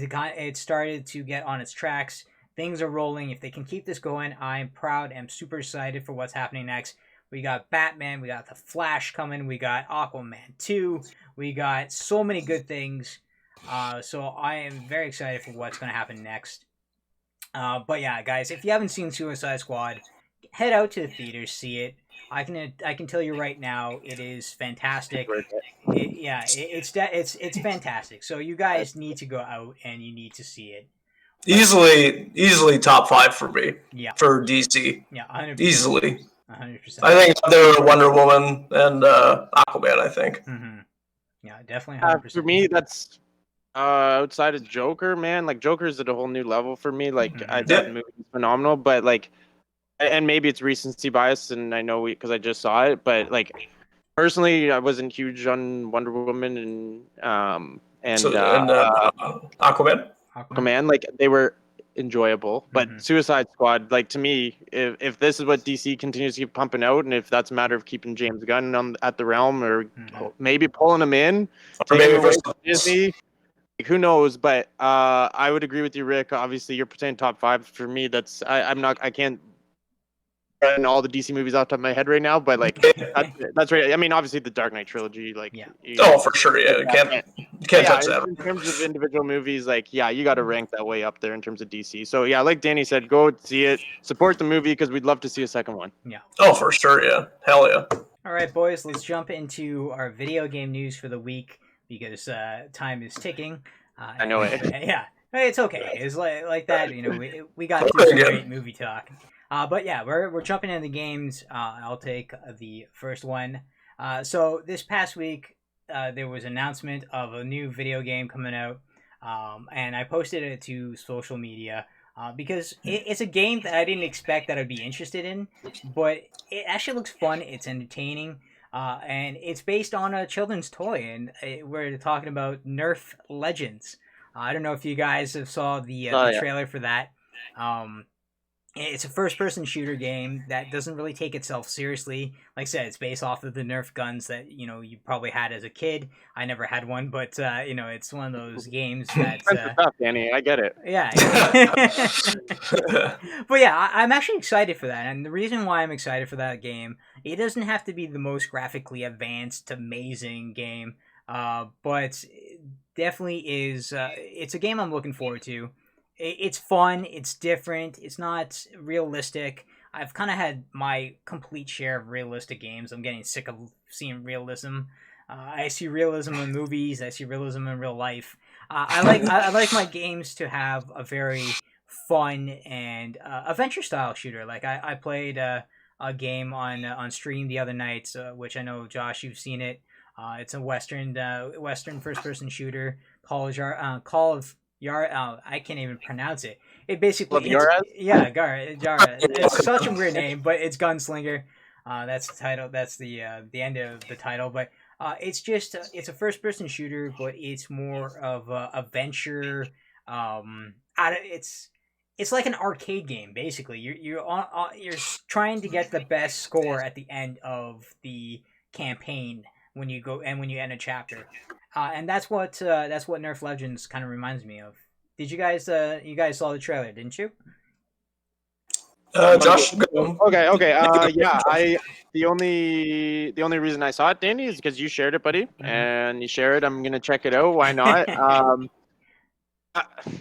to get on its tracks. Things are rolling. If they can keep this going, I'm proud. I'm super excited for what's happening next. We got Batman, we got The Flash coming, we got Aquaman 2, we got so many good things. So I am very excited for what's going to happen next. But yeah, guys, if you haven't seen Suicide Squad, head out to the theaters, see it. I can tell you right now, it is fantastic. It's fantastic. So you guys need to go out and you need to see it. Easily top 5 for me. Yeah. For DC. Yeah, 100%. Easily. 100%. I think they're Wonder Woman and Aquaman. I think. Mm-hmm. Yeah, definitely. 100%. For me, that's outside of Joker, man. Like Joker's at a whole new level for me. Like that movie is phenomenal, but like, and maybe it's recency bias, and I know because I just saw it, but like personally, I wasn't huge on Wonder Woman and Aquaman. Aquaman. Like they were enjoyable, but Suicide Squad, like to me, if this is what DC continues to keep pumping out, and if that's a matter of keeping James Gunn at the realm, or maybe pulling him in, or maybe for Disney, like, who knows? But I would agree with you, Rick. Obviously, you're saying top 5 for me. That's I can't run all the DC movies off the top of my head right now, but like that's right. I mean, obviously the Dark Knight trilogy, like for sure, you can't touch that. In terms of individual movies, like you got to rank that way up there in terms of DC. So yeah, like Danny said, go see it, support the movie because we'd love to see a second one. Yeah. Oh, for sure, yeah, hell yeah. All right, boys, let's jump into our video game news for the week because time is ticking. I know it. Yeah, it's okay. It's like that. We got through some great movie talk. But yeah, we're jumping into the games. I'll take the first one. So this past week, there was an announcement of a new video game coming out, and I posted it to social media because it's a game that I didn't expect that I'd be interested in, but it actually looks fun. It's entertaining, and it's based on a children's toy, and we're talking about Nerf Legends. I don't know if you guys have saw the trailer for that. It's a first-person shooter game that doesn't really take itself seriously. Like I said, it's based off of the Nerf guns that you probably had as a kid. I never had one, but it's one of those games that. Tough, Danny. I get it. Yeah. But yeah, I'm actually excited for that, and the reason why I'm excited for that game, it doesn't have to be the most graphically advanced, amazing game, but definitely is. It's a game I'm looking forward to. It's fun, it's different, it's not realistic. I've kind of had my complete share of realistic games. I'm getting sick of seeing realism. I see realism in movies, I see realism in real life. I like my games to have a very fun and adventure style shooter. Like I played a game on stream the other night, which I know, Josh, you've seen it. It's a Western first person shooter, Call of I can't even pronounce it. It basically Yara. It's such a weird name, but it's Gunslinger. That's the title. That's the end of the title. But it's just it's a first person shooter, but it's more of a venture. It's like an arcade game basically. You're trying to get the best score at the end of the campaign when you end a chapter. And that's what Nerf Legends kind of reminds me of. Did you guys saw the trailer, didn't you? Josh. Okay. Yeah, the only reason I saw it, Danny, is because you shared it, buddy, and you share it. I'm gonna check it out. Why not?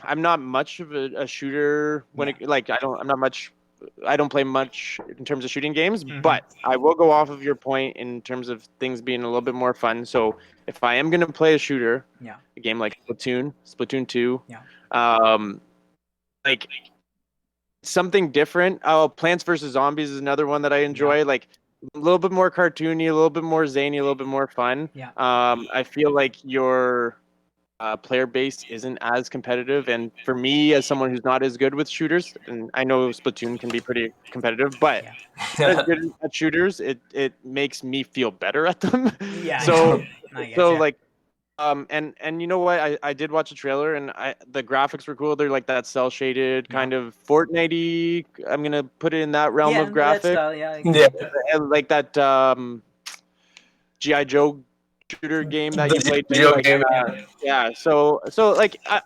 I'm not much of a shooter I'm not much I don't play much in terms of shooting games, Mhm. but I will go off of your point in terms of things being a little bit more fun. So if I am going to play a shooter, Yeah. a game like Splatoon 2, Yeah. like something different. Oh, Plants vs. Zombies is another one that I enjoy. Yeah. Like a little bit more cartoony, a little bit more zany, a little bit more fun. Yeah. I feel like your player base isn't as competitive, and for me, as someone who's not as good with shooters, and I know Splatoon can be pretty competitive, but Yeah. not as good at shooters, it makes me feel better at them. Yeah. So I get so ya. like and you know what? I did watch a trailer and the graphics were cool. They're like that cell shaded Yeah. kind of Fortnite-y. I'm gonna put it in that realm Yeah, of that graphics. style, yeah. Yeah. And like that G.I. Joe shooter game that The you played too. Geo Like game. yeah. So like I'm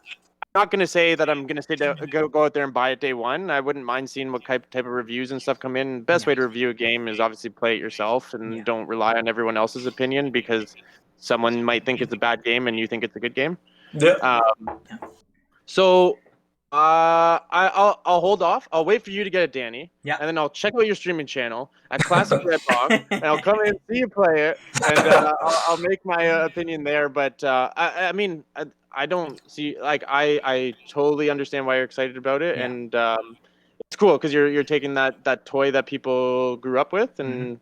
not gonna say that I'm gonna say go out there and buy it day one. I wouldn't mind seeing what type of reviews and stuff come in. Best Yeah. way to review a game is obviously play it yourself and Yeah. don't rely on everyone else's opinion because someone might think it's a bad game and you think it's a good game. Yeah. So I'll hold off. I'll wait for you to get it, Danny. Yeah. And then I'll check out your streaming channel at Classic Red Box, and I'll come in and see you play it, and I'll make my opinion there. But I mean, I don't see like I totally understand why you're excited about it, Yeah. and it's cool because you're taking that toy that people grew up with and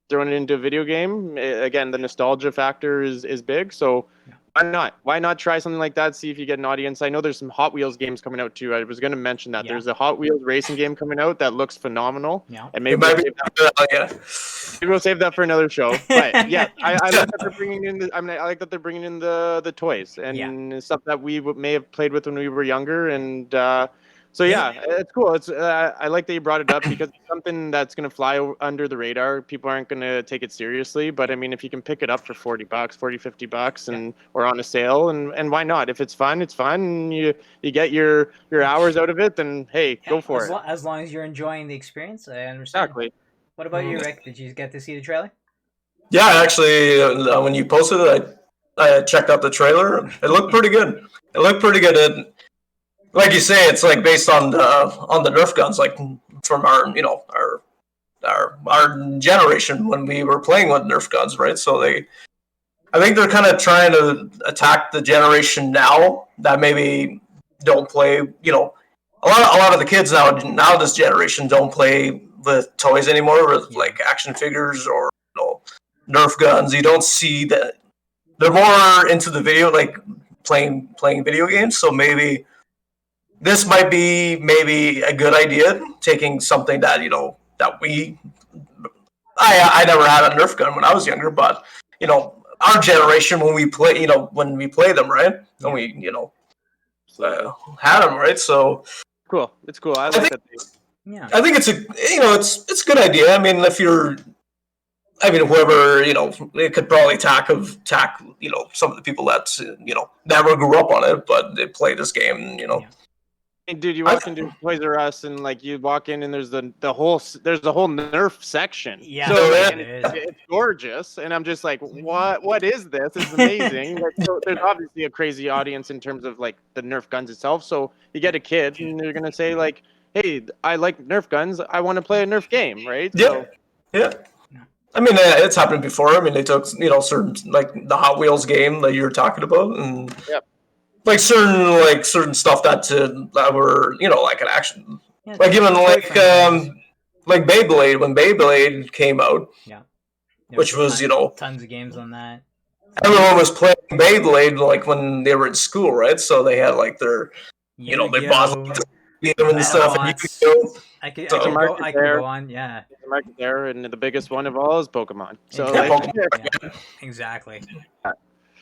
throwing it into a video game. Again, the nostalgia factor is big, so. Yeah. Why not? Why not try something like that? See if you get an audience. I know there's some Hot Wheels games coming out too. I was going to mention that Yeah. there's a Hot Wheels racing game coming out that looks phenomenal. Yeah. And It maybe might we'll, be. save that, maybe we'll save that for another show. But yeah, I like that they're bringing in. I like that they're bringing in the toys and stuff that we may have played with when we were younger. And so yeah, it's cool. It's I like that you brought it up because it's something that's going to fly under the radar. People aren't going to take it seriously, but I mean, if you can pick it up for $40, $50, and or on a sale, and why not? If it's fun, it's fun. And you get your hours out of it, then hey, go for it. As long as you're enjoying the experience, I understand. Exactly. What about you, Rick? Did you get to see the trailer? Yeah, actually, when you posted it, I checked out the trailer. It looked pretty good. It, like you say, it's like based on the Nerf guns, like from our our generation when we were playing with Nerf guns, right? So I think they're kind of trying to attack the generation now that maybe don't play. A lot of the kids now this generation don't play with toys anymore, with like action figures or Nerf guns. You don't see that they're more into the video, like playing video games. So maybe this might be maybe a good idea, taking something that that I never had a Nerf gun when I was younger, but our generation when we play them, right? When we had them, right? So cool. It's cool. I like that. Yeah. I think it's it's a good idea. I mean, whoever it could probably tackle some of the people that never grew up on it, but they play this game. Yeah. Hey, dude, you walk into Toys R Us and like you walk in and there's the whole Nerf section. Yeah, so it's gorgeous, and I'm just like, what is this? It's amazing. So there's obviously a crazy audience in terms of like the Nerf guns itself. So you get a kid and they're gonna say like, hey, I like Nerf guns. I want to play a Nerf game, right? Yeah. So, yeah. I mean, it's happened before. I mean, they took certain like the Hot Wheels game that you're talking about, and like certain stuff that were like an action, like even like Beyblade when Beyblade came out, which was tons of games on that. Everyone was playing Beyblade like when they were in school, right? So they had like their they bought and stuff. And I could go on, yeah. There's a market there, and the biggest one of all is Pokemon. So exactly.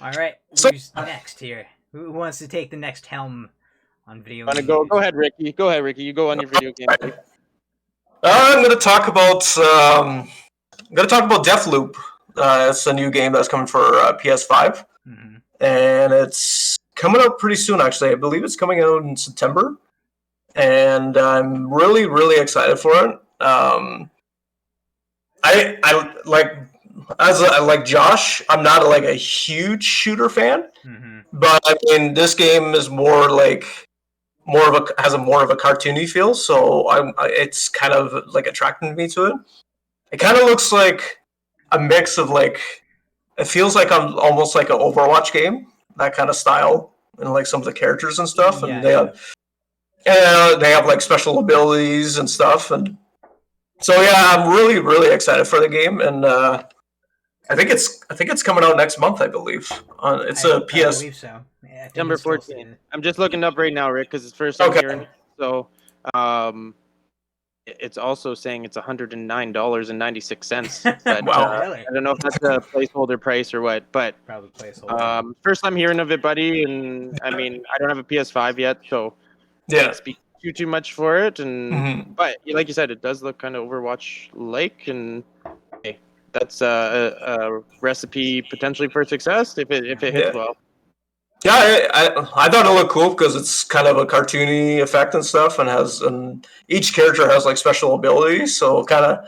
All right, who's next here? Who wants to take the next helm on video games? Go ahead, Ricky. You go on your video game. I'm going to talk about Deathloop. It's a new game that's coming for PS5, and it's coming out pretty soon. Actually, I believe it's coming out in September, and I'm really, really excited for it. I like Josh. I'm not like a huge shooter fan, but I mean this game is more like has a more of a cartoony feel. So it's kind of like attracting me to it. It kind of looks like a mix of like it feels like I'm almost like an Overwatch game, that kind of style, and like some of the characters and stuff, and they have like special abilities and stuff, and so yeah, I'm really really excited for the game, and I think it's coming out next month, I believe. It's a PS. I believe so. Yeah, I think Number it's still 14. stated. I'm just looking up right now, Rick, because it's first I'm Okay. hearing. So, it's also saying it's $109.96. But Wow. Really? I don't know if that's a placeholder price or what. But Probably placeholder. first I'm hearing of it, buddy. And I mean, I don't have a PS5 yet, so I Yeah. can't speak too much for it. And Mhm. but like you said, it does look kind of Overwatch-like, and hey, that's a recipe potentially for success if it hits Yeah. well. Yeah, I thought it looked cool because it's kind of a cartoony effect and stuff, and each character has like special abilities, so kind of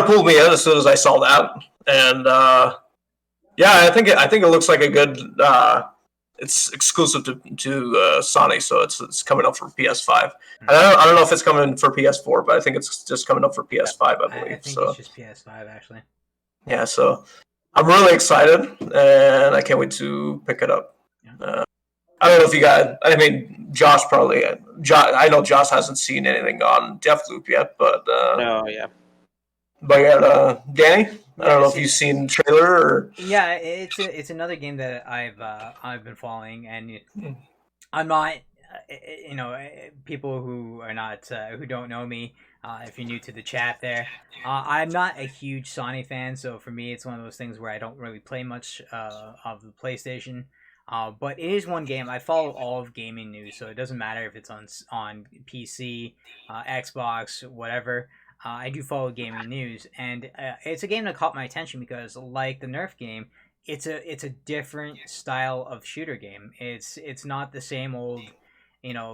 pulled me in as soon as I saw that, and yeah, I think it looks like a good. It's exclusive to Sony, so it's coming up for PS5. And I don't know if it's coming for PS4, but I think it's just coming up for PS5, I believe. I think so it's just PS5 actually. yeah, so I'm really excited, and I can't wait to pick it up. I don't know if you guys. I mean, Josh probably. I know Josh hasn't seen anything on Deathloop yet, but Oh yeah. but yeah, Danny. I don't know if see- you've seen the trailer or. Yeah, it's another game that I've been following, and I'm not, people who are not who don't know me. If you're new to the chat, there, I'm not a huge Sonic fan, so for me, it's one of those things where I don't really play much of the PlayStation. But it is one game I follow all of gaming news, so it doesn't matter if it's on PC, Xbox, whatever. I do follow gaming news, and it's a game that caught my attention because, like the Nerf game, it's a different style of shooter game. It's not the same old,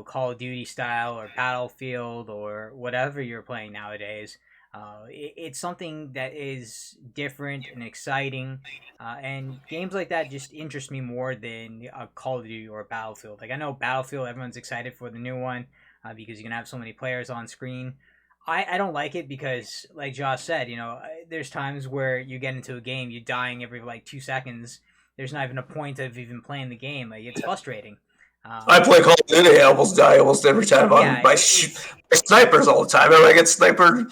Call of Duty style or Battlefield or whatever you're playing nowadays. It's something that is different and exciting, and games like that just interest me more than Call of Duty or Battlefield. Like I know Battlefield, everyone's excited for the new one because you can have so many players on screen. I don't like it because, like Josh said, there's times where you get into a game, you're dying every like 2 seconds. There's not even a point of even playing the game. Like it's frustrating. I play Call of Duty. I almost die almost every time on my snipers all the time. I get snipered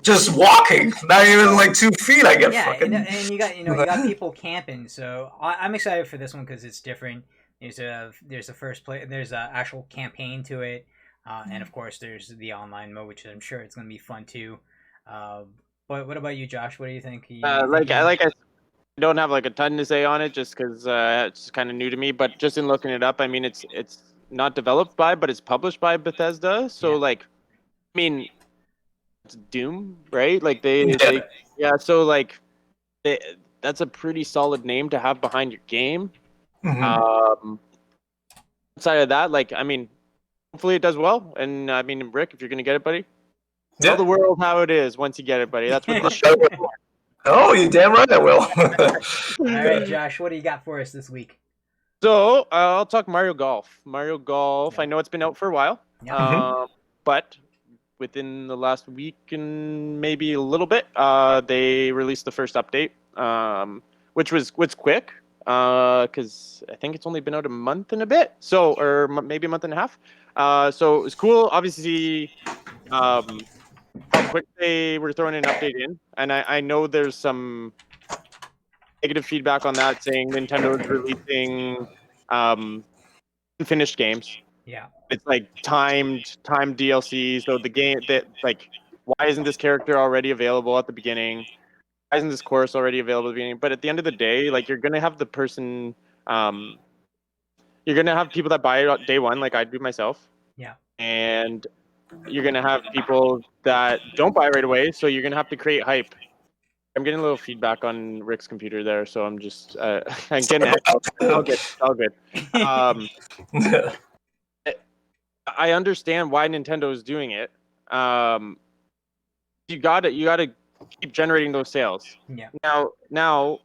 just walking, not even like 2 feet. I get fucking. And you got people camping. So I'm excited for this one because it's different. There's a first play. There's a actual campaign to it. And of course, there's the online mode, which I'm sure it's going to be fun too. But what about you, Josh? What do you think? I don't have like a ton to say on it, just because it's kind of new to me. But just in looking it up, I mean, it's not developed by, but it's published by Bethesda. So I mean, it's Doom, right? Like So like, that's a pretty solid name to have behind your game. Mm-hmm. Outside of that, like, I mean. Hopefully it does well, and I mean, Rick, if you're gonna get it, buddy, tell the world how it is once you get it, buddy. That's what the show is for. Oh, you damn right I will. All right, Josh, what do you got for us this week? So I'll talk Mario Golf. Mario Golf. I know it's been out for a while, but within the last week and maybe a little bit, they released the first update, which was quick. Because I think it's only been out a month and a bit, or maybe a month and a half. So it was cool. Obviously, how quick they were throwing an update in, and I know there's some negative feedback on that, saying Nintendo is releasing finished games. Yeah, it's like timed DLC. So the game that like, why isn't this character already available at the beginning? Why isn't this course already available at the beginning? But at the end of the day, like you're gonna have the person. You're gonna have people that buy it day one, like I do myself. Yeah. And you're gonna have people that don't buy right away, so you're gonna have to create hype. I'm getting a little feedback on Rick's computer there, so I'm just I'm getting all good. I understand why Nintendo is doing it. You gotta keep generating those sales. Yeah. Now,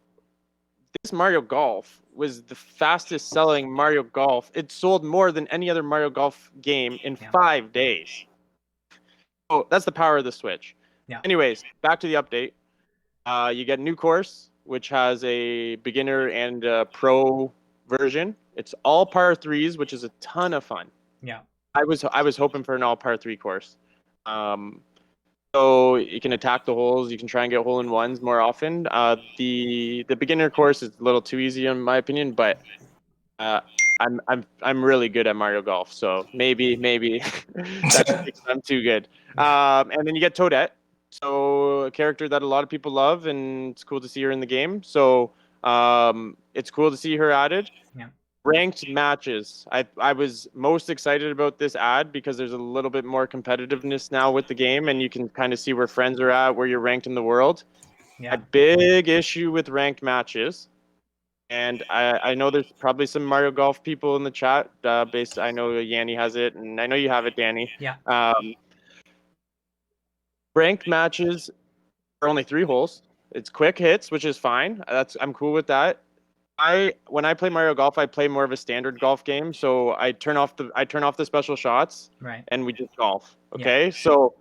this Mario Golf was the fastest selling Mario Golf. It sold more than any other Mario Golf game in 5 days. Oh, that's the power of the Switch. Yeah. Anyways, back to the update. You get a new course, which has a beginner and a pro version. It's all par threes, which is a ton of fun. Yeah. I was hoping for an all par three course. So you can attack the holes. You can try and get hole in ones more often. The beginner course is a little too easy in my opinion, but I'm really good at Mario Golf, so maybe that's because I'm too good. And then you get Toadette, so a character that a lot of people love, and it's cool to see her in the game. So it's cool to see her added. Yeah. Ranked matches. I was most excited about this ad because there's a little bit more competitiveness now with the game, and you can kind of see where friends are at, where you're ranked in the world. Yeah. A big issue with ranked matches. And I know there's probably some Mario Golf people in the chat. I know Yanni has it, and I know you have it, Danny. Yeah. Ranked matches are only 3 holes. It's quick hits, which is fine. I'm cool with that. When I play Mario Golf, I play more of a standard golf game, so I turn off the special shots, Right. and we just golf. Okay, so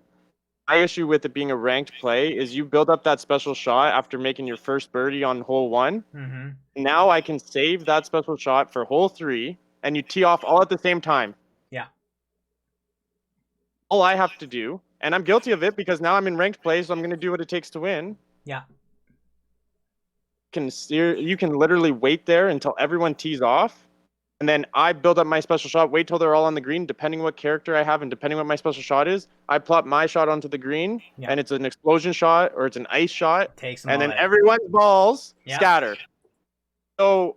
my issue with it being a ranked play is you build up that special shot after making your first birdie on hole 1. Mm-hmm. Now I can save that special shot for hole 3, and you tee off all at the same time. Yeah. All I have to do, and I'm guilty of it because now I'm in ranked play, so I'm going to do what it takes to win. Yeah. You can literally wait there until everyone tees off, and then I build up my special shot, wait till they're all on the green, depending what character I have and depending what my special shot is. I plop my shot onto the green, and it's an explosion shot or it's an ice shot, and then everyone's balls scatter. So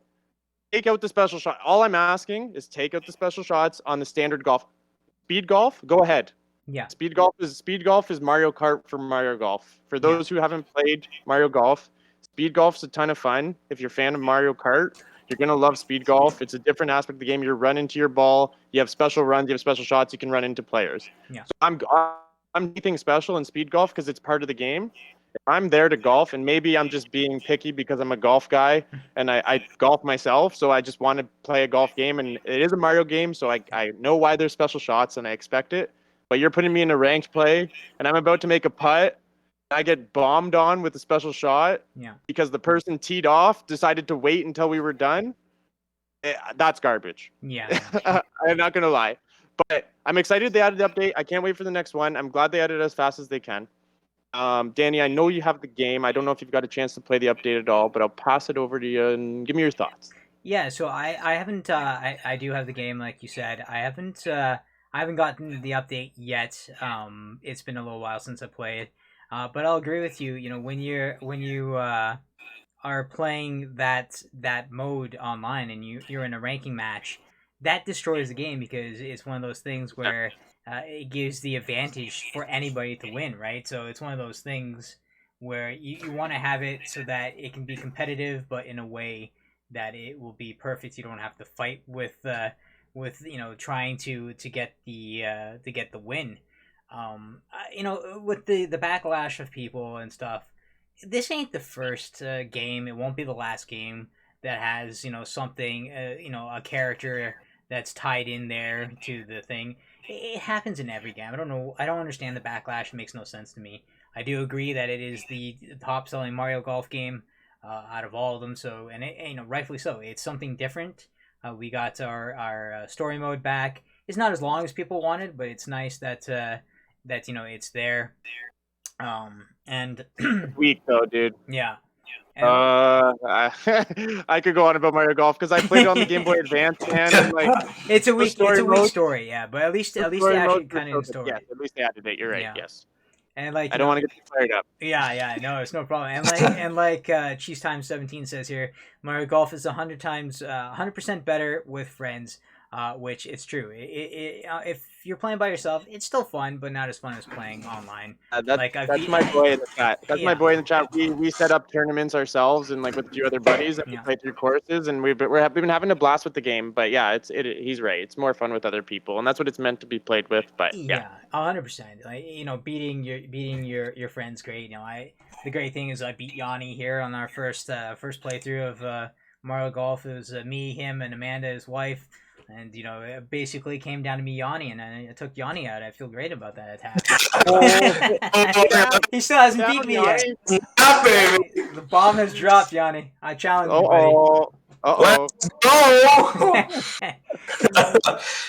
take out the special shot. All I'm asking is take out the special shots on the standard golf. Speed golf, go ahead. Yeah. Speed golf is Mario Kart for Mario Golf. For those who haven't played Mario Golf, Speed Golf's a ton of fun. If you're a fan of Mario Kart, you're going to love Speed Golf. It's a different aspect of the game. You run into your ball. You have special runs. You have special shots. You can run into players. Yeah. So I'm anything special in Speed Golf because it's part of the game. If I'm there to golf, and maybe I'm just being picky because I'm a golf guy and I golf myself, so I just want to play a golf game, and it is a Mario game, so I know why there's special shots and I expect it. But you're putting me in a ranked play, and I'm about to make a putt. I get bombed on with a special shot because the person teed off, decided to wait until we were done. That's garbage. Yeah. I'm not going to lie. But I'm excited they added the update. I can't wait for the next one. I'm glad they added it as fast as they can. Danny, I know you have the game. I don't know if you've got a chance to play the update at all, but I'll pass it over to you and give me your thoughts. Yeah, so I haven't I do have the game like you said. I haven't gotten the update yet. It's been a little while since I played. But I'll agree with you. You know, when you are playing that mode online and you're in a ranking match, that destroys the game because it's one of those things where it gives the advantage for anybody to win, right? So it's one of those things where you want to have it so that it can be competitive, but in a way that it will be perfect. You don't have to fight with trying to get the win. With the backlash of people and stuff, this ain't the first game. It won't be the last game that has something a character that's tied in there to the thing. It happens in every game. I don't know. I don't understand the backlash. It makes no sense to me. I do agree that it is the top selling Mario Golf game out of all of them. So rightfully so. It's something different. We got our story mode back. It's not as long as people wanted, but it's nice that it's there. And Weak though, dude. Yeah. I could go on about Mario Golf because I played it on the Game Boy Advance, man. And, it's a weak story, yeah. But at least they actually kind of installed it. Yes, at least they added it. You're right. Yeah. Yes. And I don't want to get too fired up. Yeah, no, it's no problem. And Cheese Time 17 says here, Mario Golf is 100% better with friends, which it's true. If you're playing by yourself, it's still fun, but not as fun as playing online. That's my boy in the chat. My boy in the chat. We set up tournaments ourselves and with a few other buddies, and we play through courses, and we've been having a blast with the game. But yeah, he's right. It's more fun with other people, and that's what it's meant to be played with. But yeah, 100%. Beating your friends, great. The great thing is I beat Yanni here on our first playthrough of Mario Golf. It was me, him, and Amanda, his wife. And, it basically came down to me, Yanni, and I took Yanni out. I feel great about that attack. He still hasn't beat me yet. Yeah, baby. The bomb has dropped, Yanni. I challenge you, buddy. Let's go.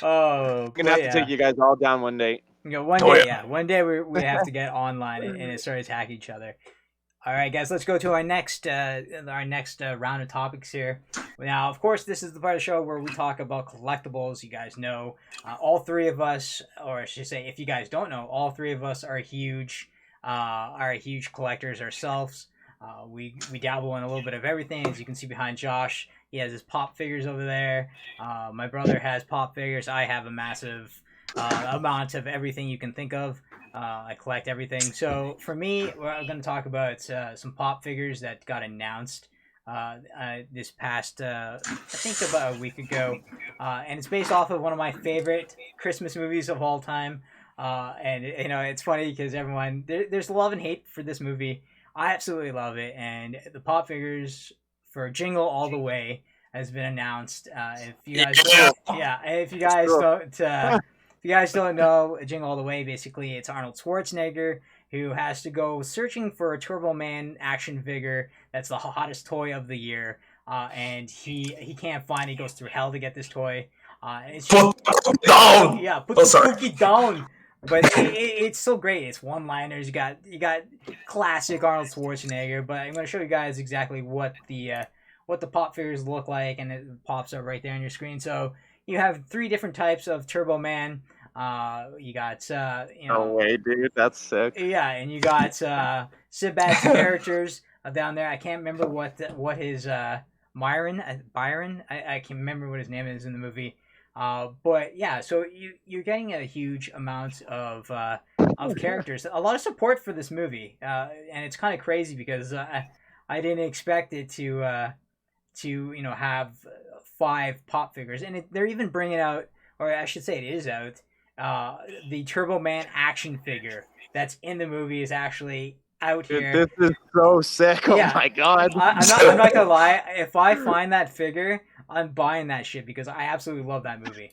Oh, I'm gonna have to take you guys all down one day. One day, one day we have to get online and start attacking each other. All right, guys, let's go to our next round of topics here. Now, of course, this is the part of the show where we talk about collectibles. You guys know, all three of us, or I should say, if you guys don't know, all three of us are huge collectors ourselves. We dabble in a little bit of everything. As you can see behind Josh, he has his pop figures over there. My brother has pop figures. I have a massive amount of everything you can think of. I collect everything. So for me, we're going to talk about some pop figures that got announced this past, I think about a week ago. And it's based off of one of my favorite Christmas movies of all time. And, it's funny because everyone, there's love and hate for this movie. I absolutely love it. And the pop figures for Jingle All the Way has been announced. If you guys don't know, Jingle All the Way, basically it's Arnold Schwarzenegger who has to go searching for a Turbo Man action figure that's the hottest toy of the year, and he can't find it. He goes through hell to get this toy. It's just, Put the down. Yeah, put the cookie down. But it's so great. It's one-liners. You got classic Arnold Schwarzenegger. But I'm going to show you guys exactly what the pop figures look like, and it pops up right there on your screen. So you have 3 different types of Turbo Man. You got No way, dude, that's sick. Yeah, and you got Sinbad's characters down there. I can't remember what his Byron. I can't remember what his name is in the movie. But yeah, so you're getting a huge amount of characters, a lot of support for this movie, and it's kind of crazy because I didn't expect it to have 5 pop figures, and they're even bringing out, or I should say, it is out. The Turbo Man action figure that's in the movie is actually out here. Dude, this is so sick! Oh my god! I'm not gonna lie. If I find that figure, I'm buying that shit because I absolutely love that movie.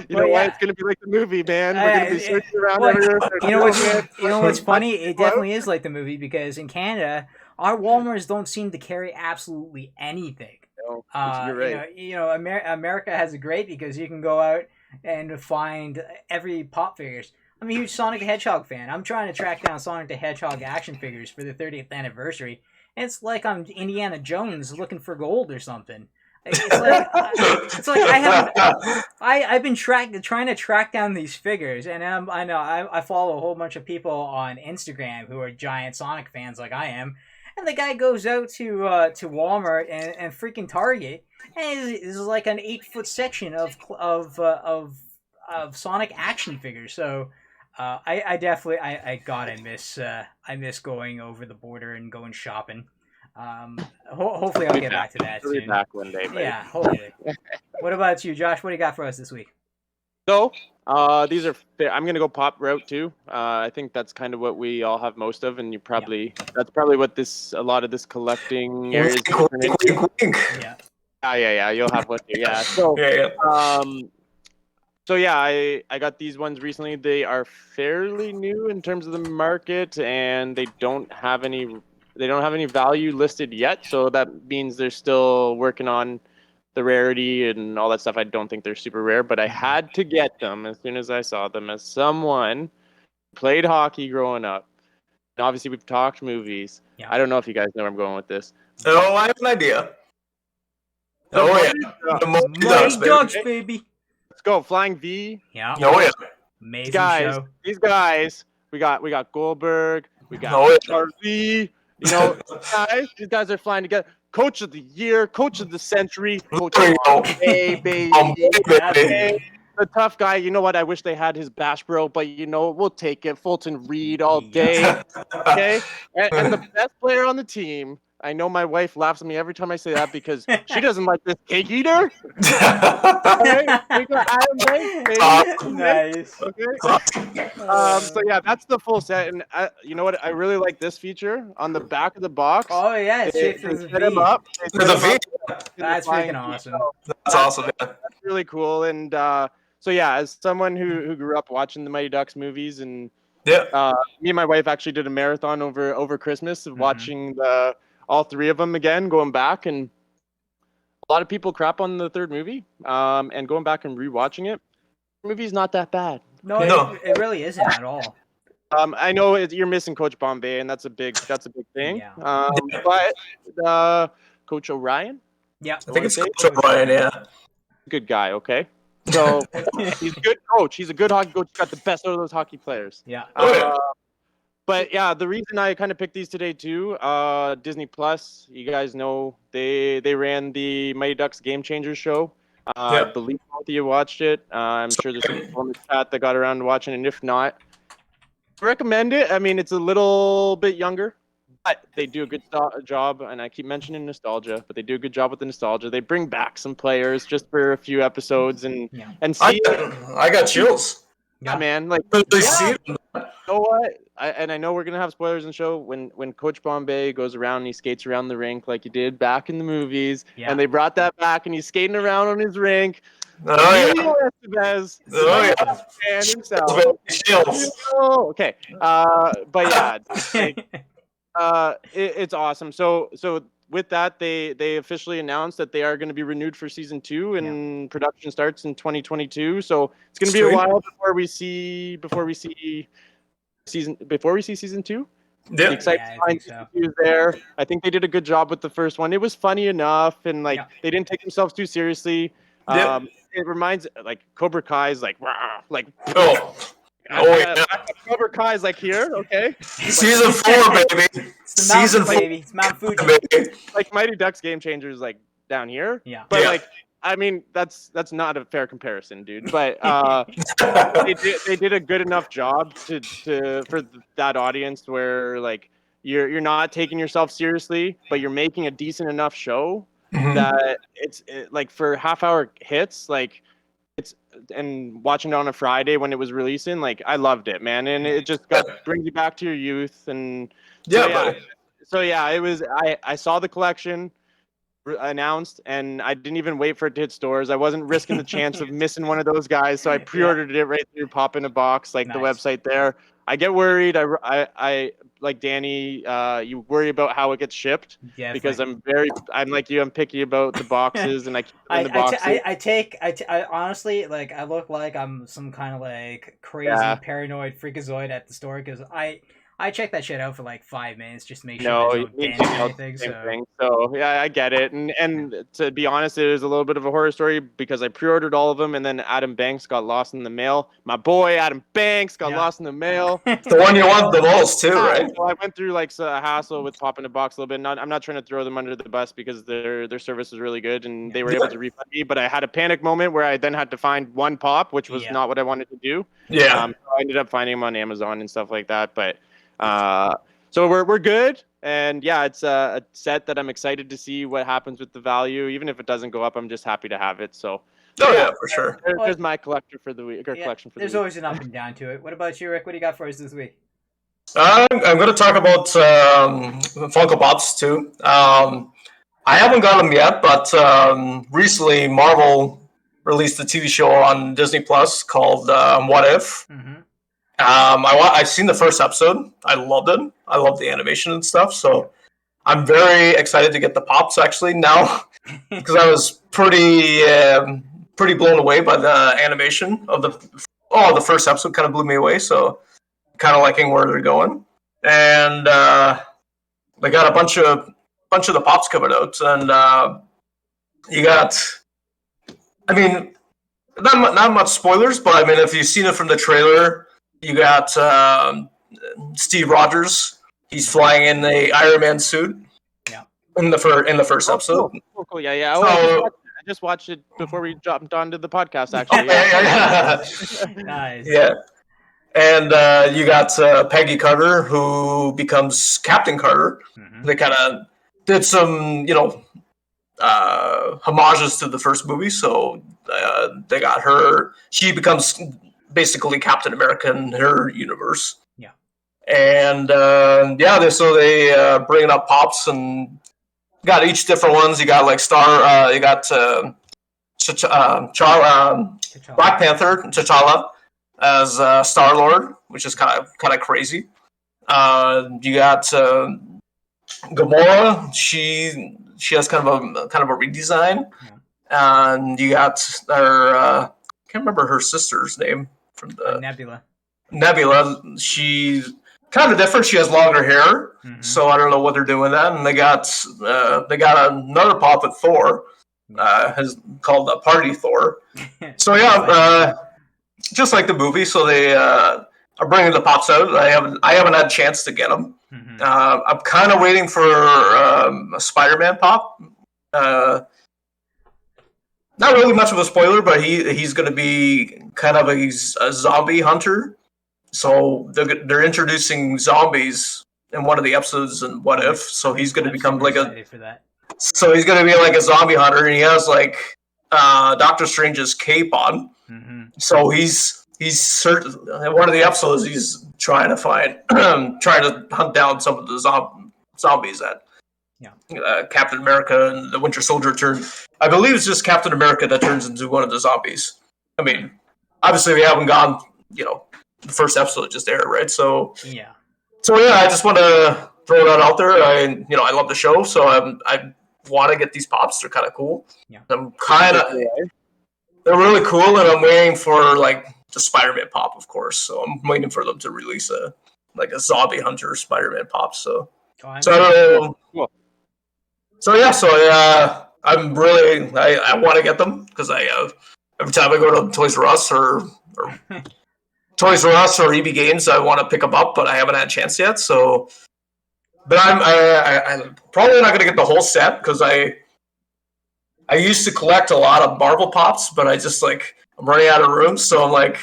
You know what? It's gonna be like the movie, man. We're gonna be searching around everywhere. You know what's funny? It definitely is like the movie because in Canada, our Walmarts don't seem to carry absolutely anything. No, you're right. America has it great because you can go out and find every pop figures. I'm a huge Sonic the Hedgehog fan. I'm trying to track down Sonic the Hedgehog action figures for the 30th anniversary. It's like I'm Indiana Jones looking for gold or something. It's like I've been trying to track down these figures, and I follow a whole bunch of people on Instagram who are giant Sonic fans like I am. And the guy goes out to Walmart and freaking Target, and it's like an 8-foot section of Sonic action figures. So I definitely I miss going over the border and going shopping. Hopefully I'll get back to that soon. Back one day, baby. Yeah, hopefully. What about you, Josh? What do you got for us this week? So, these are. I'm gonna go pop route too. I think that's kind of what we all have most of, and that's probably what a lot of this collecting areas. Yeah. Yeah. You'll have one too. Yeah. So, I got these ones recently. They are fairly new in terms of the market, and they don't have any value listed yet. So that means they're still working on the rarity and all that stuff. I don't think they're super rare, but I had to get them as soon as I saw them. As someone who played hockey growing up, and obviously we've talked movies. Yeah. I don't know if you guys know where I'm going with this. Oh, I have an idea. The Ducks, baby. Let's go, Flying V. Yeah. Oh yeah. Amazing show. These guys. We got Goldberg. We got Charlie. These guys are flying together. Coach of the year, coach of the century, coach of the day, baby. The tough guy. You know what? I wish they had his bash bro, but we'll take it. Fulton Reed all day. Okay. And the best player on the team, I know my wife laughs at me every time I say that because she doesn't like this cake eater. Okay, we got Adam Banks, baby. Nice. Okay. So yeah, that's the full set, and you know what? I really like this feature on the back of the box. Oh yeah, it's They shaped as a set him V. up. There's a V. That's freaking awesome. That's awesome. Yeah. That's really cool. And so yeah, as someone who grew up watching the Mighty Ducks movies, and Yeah. me and my wife actually did a marathon over Christmas of watching all three of them again, going back, and a lot of people crap on the third movie. And going back and rewatching it, the movie's not that bad. No, No. it really isn't at all. I know you're missing Coach Bombay, and that's a big thing. Yeah. But Coach Orion, Yeah. I think it's Coach O'Brien, yeah. good guy. Okay, so he's a good coach. He's a good hockey coach. He's got the best out of those hockey players. Yeah. But yeah, the reason I kind of picked these today too, Disney Plus. You guys know they ran the Mighty Ducks Game Changers show. I believe both of you watched it. I'm sure there's some people in the chat that got around to watching it. And if not, recommend it. I mean, it's a little bit younger, but they do a good job. And I keep mentioning nostalgia, but they do a good job with the nostalgia. They bring back some players just for a few episodes and see. I got chills. Yeah, man. Like, See you know what? I know we're gonna have spoilers in the show when Coach Bombay goes around and he skates around the rink like he did back in the movies, and they brought that back and he's skating around on his rink. Oh yeah, and himself. Oh, okay. But yeah, it's awesome. So with that, they officially announced that they are going to be renewed for season 2, and production starts in 2022. So it's going to be a while before we see season 2. Yeah. The excitement behind season 2 is there. I think they did a good job with the first one. It was funny enough, and they didn't take themselves too seriously. It reminds Cobra Kai's Cobra Kai's here, okay. Season 4, baby. Season 4, baby. It's Mount Fuji. baby. Mighty Ducks Game Changers down here. Yeah. But I mean, that's not a fair comparison, dude. But they did a good enough job for that audience where you're not taking yourself seriously, but you're making a decent enough show that it's for half-hour hits, and watching it on a Friday when it was releasing, I loved it, man, and it just brings you back to your youth, and so it was. I saw the collection announced, and I didn't even wait for it to hit stores. I wasn't risking the chance of missing one of those guys, so I pre-ordered it right through Pop in a Box, the website there. I get worried. I like Danny. You worry about how it gets shipped because I'm like you. I'm picky about the boxes, and I keep them in the boxes. I honestly I look like I'm some kind of crazy paranoid freakazoid at the store because I check that shit out for 5 minutes just to make sure there's no damage or anything. So yeah, I get it. And to be honest, it is a little bit of a horror story because I pre-ordered all of them, and then Adam Banks got lost in the mail. My boy Adam Banks got lost in the mail. The one you want the most too, right? So I went through a hassle with Pop in a Box a little bit. I'm not trying to throw them under the bus because their service is really good and they were able to refund me. But I had a panic moment where I then had to find one Pop, which was not what I wanted to do. Yeah. So I ended up finding them on Amazon and stuff like that. But so we're good, and it's a set that I'm excited to see what happens with the value. Even if it doesn't go up, I'm just happy to have it. So for sure. There's my collector for the week, or collection for the week. There's always an up and down to it. What about you, Rick? What do you got for us this week? I'm going to talk about Funko Pops too. I haven't got them yet, but recently Marvel released a TV show on Disney Plus called What If. I've seen the first episode. I loved it. I love the animation and stuff. So I'm very excited to get the Pops actually now because I was pretty blown away by the animation of the first episode. Kind of blew me away. So kind of liking where they're going, and they got a bunch of the Pops coming out, and you got. I mean, not much spoilers, but I mean, if you've seen it from the trailer. You got Steve Rogers. He's flying in the Iron Man suit. Yeah. In the first episode. Cool. Yeah. I just watched it before we jumped onto the podcast. Actually. Yeah. Nice. Yeah. And you got Peggy Carter, who becomes Captain Carter. They kind of did some, homages to the first movie. So they got her. She becomes basically Captain America in her universe. Yeah. And so they bringing up pops and got each different ones. You got like you got Black Panther, T'Challa as Star Lord, which is kind of crazy. You got Gamora. She has kind of a redesign, and you got her. Can't remember her sister's name from the Nebula. Nebula. She's kind of different. She has longer hair, so I don't know what they're doing with that. And they got another pop at Thor, called Party Thor. So just like the movie. So they are bringing the pops out. I haven't had a chance to get them. I'm kind of waiting for a Spider-Man pop. Not really much of a spoiler, but he's going to be kind of a zombie hunter. So they're introducing zombies in one of the episodes in What If. So he's going to become like for that. So he's going to be like a zombie hunter, and he has like Doctor Strange's cape on. So he's certain in one of the episodes he's trying to hunt down some of the zombies that Captain America and the Winter Soldier turn. I believe it's just Captain America that turns into one of the zombies. I mean, obviously we haven't gone, the first episode just aired, right? So I just want to throw that out there. I love the show, so I want to get these pops. They're kind of cool. They're really cool, and I'm waiting for like the Spider-Man pop, of course. So I'm waiting for them to release a zombie hunter Spider-Man pop. So I don't know. Cool. I'm really I want to get them because every time I go to Toys R Us or Toys R Us or EB Games, I want to pick them up, but I haven't had a chance yet. So, but I'm probably not going to get the whole set because I used to collect a lot of Marvel pops, but I'm running out of room, so I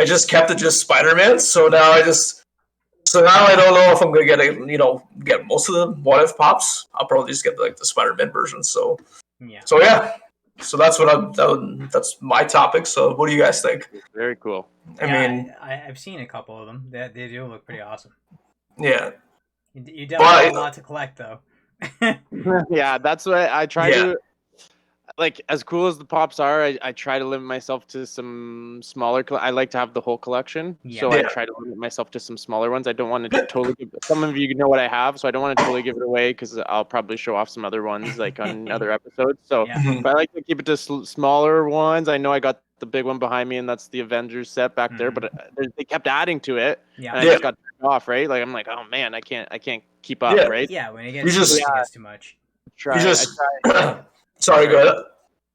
just kept it just Spider-Man. So now I don't know if I'm gonna get most of the What If pops. I'll probably just get the Spider-Man version. So that's my topic. So what do you guys think? Very cool. I've seen a couple of them. They do look pretty awesome. Yeah. You definitely have a lot to collect, though. Yeah, that's what I try to. Like, as cool as the pops are, I try to limit myself to some smaller. I like to have the whole collection, so I try to limit myself to some smaller ones. I don't want to totally give. Some of you know what I have, so I don't want to totally give it away because I'll probably show off some other ones like on other episodes. So, but I like to keep it to smaller ones. I know I got the big one behind me, and that's the Avengers set back there. But they kept adding to it, and I just got turned off. Right, like I'm like, oh man, I can't keep up. Right? Yeah, when it gets too much. Sorry, go ahead.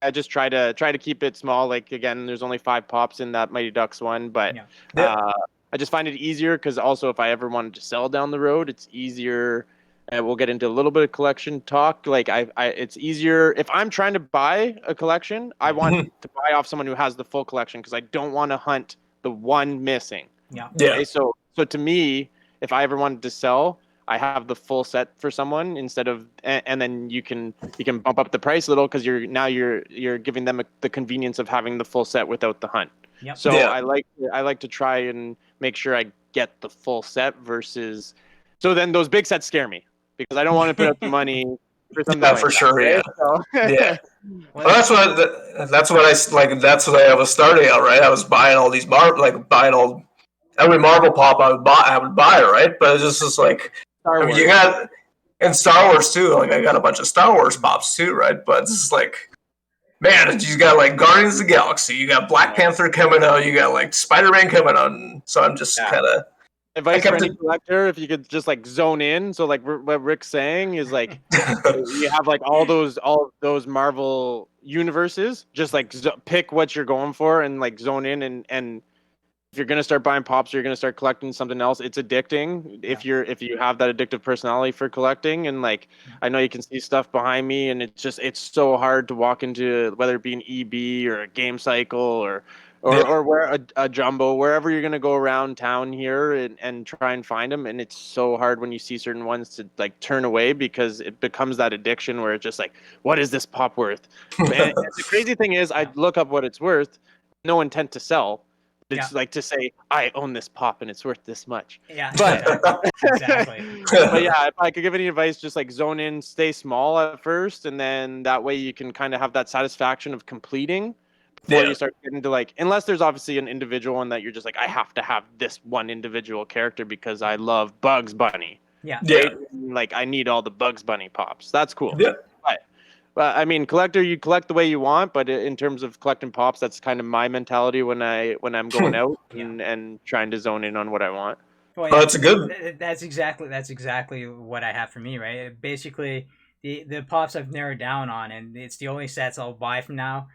I just try to keep it small. Like, again, there's only 5 pops in that Mighty Ducks one, but I just find it easier because also if I ever wanted to sell down the road, it's easier. And we'll get into a little bit of collection talk. Like, it's easier if I'm trying to buy a collection. I want to buy off someone who has the full collection because I don't want to hunt the one missing. Okay? So to me, if I ever wanted to sell, I have the full set for someone instead of, and then you can bump up the price a little because you're giving them the convenience of having the full set without the hunt. So I like to try and make sure I get the full set versus. So then those big sets scare me because I don't want to put up the money for something. For sure. Right? Well, that's what I was starting out, right? I was buying all these every Marvel pop I would buy, right? But it's just like. You got in Star Wars too. Like I got a bunch of Star Wars pops too, right? But it's just like, man, you got like Guardians of the Galaxy, you got Black Panther coming out, you got like Spider-Man coming out, and so I'm just kind of. Advice for any collector: if you could just like zone in. So like what Rick's saying is like, you have like all those Marvel universes. Just like pick what you're going for and like zone in and. If you're gonna start buying pops or you're gonna start collecting something else, it's addicting. If you have that addictive personality for collecting, and like I know you can see stuff behind me, and it's so hard to walk into whether it be an EB or a Game Cycle or or where a jumbo, wherever you're gonna go around town here and try and find them. And it's so hard when you see certain ones to like turn away because it becomes that addiction where it's just like, what is this pop worth? And the crazy thing is, I look up what it's worth, no intent to sell. It's like to say I own this pop and it's worth this much. Yeah, but exactly. but yeah, if I could give any advice, just like zone in, stay small at first, and then that way you can kind of have that satisfaction of completing before you start getting to like, unless there's obviously an individual one that you're just like, I have to have this one individual character because I love Bugs Bunny. Yeah. Right? Like I need all the Bugs Bunny pops. That's cool. Yeah. But I mean, collector, you collect the way you want, but in terms of collecting pops, that's kind of my mentality when I'm going out and trying to zone in on what I want. Well, That's a good. That's exactly what I have for me, right? Basically, the pops I've narrowed down on, and it's the only sets I'll buy from now.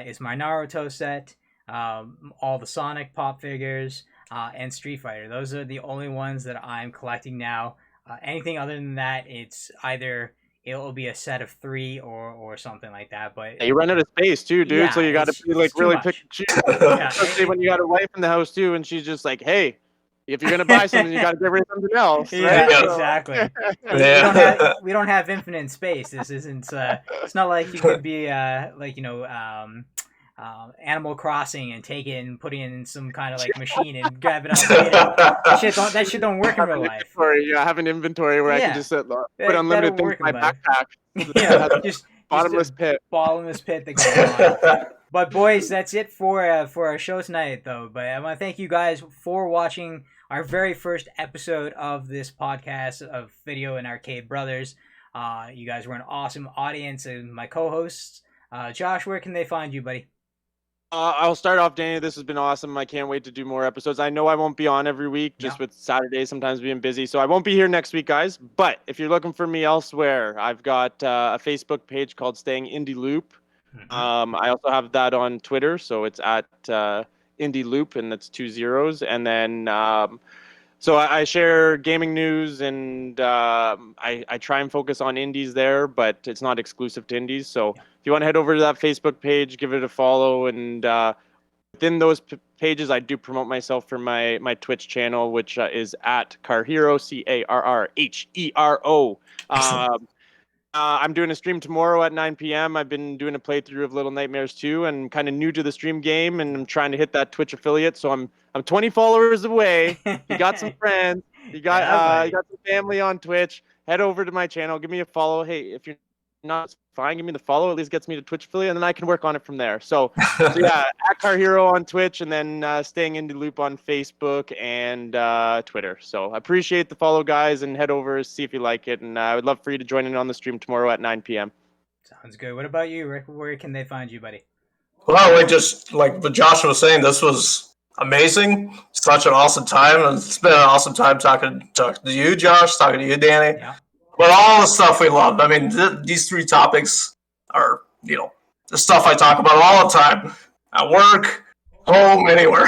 Is my Naruto set, all the Sonic pop figures, and Street Fighter. Those are the only ones that I'm collecting now. Anything other than that, it's either it'll be a set of 3 or something like that. But you run out of space too, dude. Yeah, so you got to be like really pick and choose. Especially when you got a wife in the house too, and she's just like, "Hey, if you're gonna buy something, you got to get rid of something else." Right? Yeah, exactly. We don't have infinite space. This isn't. It's not like you could be like Animal Crossing and take it and put it in some kind of like machine and grab it out. That shit don't work in real life. I have an inventory where I can just put unlimited things in my backpack. Yeah, just bottomless pit. Bottomless pit that goes on. But boys, that's it for our show tonight, though. But I want to thank you guys for watching our very first episode of this podcast of Video and Arcade Brothers. You guys were an awesome audience, and my co-hosts, Josh, where can they find you, buddy? I'll start off, Danny. This has been awesome. I can't wait to do more episodes. I know I won't be on every week, just with Saturdays sometimes being busy. So I won't be here next week, guys. But if you're looking for me elsewhere, I've got a Facebook page called Staying Indie Loop. I also have that on Twitter. So it's at Indie Loop, and that's 2 zeros. And then so I share gaming news, and I try and focus on indies there, but it's not exclusive to indies. So if you want to head over to that Facebook page, give it a follow, and within those pages, I do promote myself for my Twitch channel, which is at CarrHero, CarrHero. I'm doing a stream tomorrow at 9 p.m. I've been doing a playthrough of Little Nightmares 2 and kind of new to the stream game, and I'm trying to hit that Twitch affiliate. So I'm 20 followers away. You got some friends. You got some family on Twitch. Head over to my channel. Give me a follow. Hey, if you're not fine, give me the follow. At least gets me to Twitch affiliate, and then I can work on it from there. So yeah, at CarrHero on Twitch, and then Staying Indie Loop on Facebook and Twitter. So I appreciate the follow, guys, and head over, see if you like it. And I would love for you to join in on the stream tomorrow at 9 p.m. Sounds good. What about you, Rick? Where can they find you, buddy? Well, just like what Josh was saying, this was amazing. Such an awesome time. And it's been an awesome time talking to you, Josh, talking to you, Danny. Yeah. But all the stuff we love. I mean, these 3 topics are, the stuff I talk about all the time at work, home, anywhere.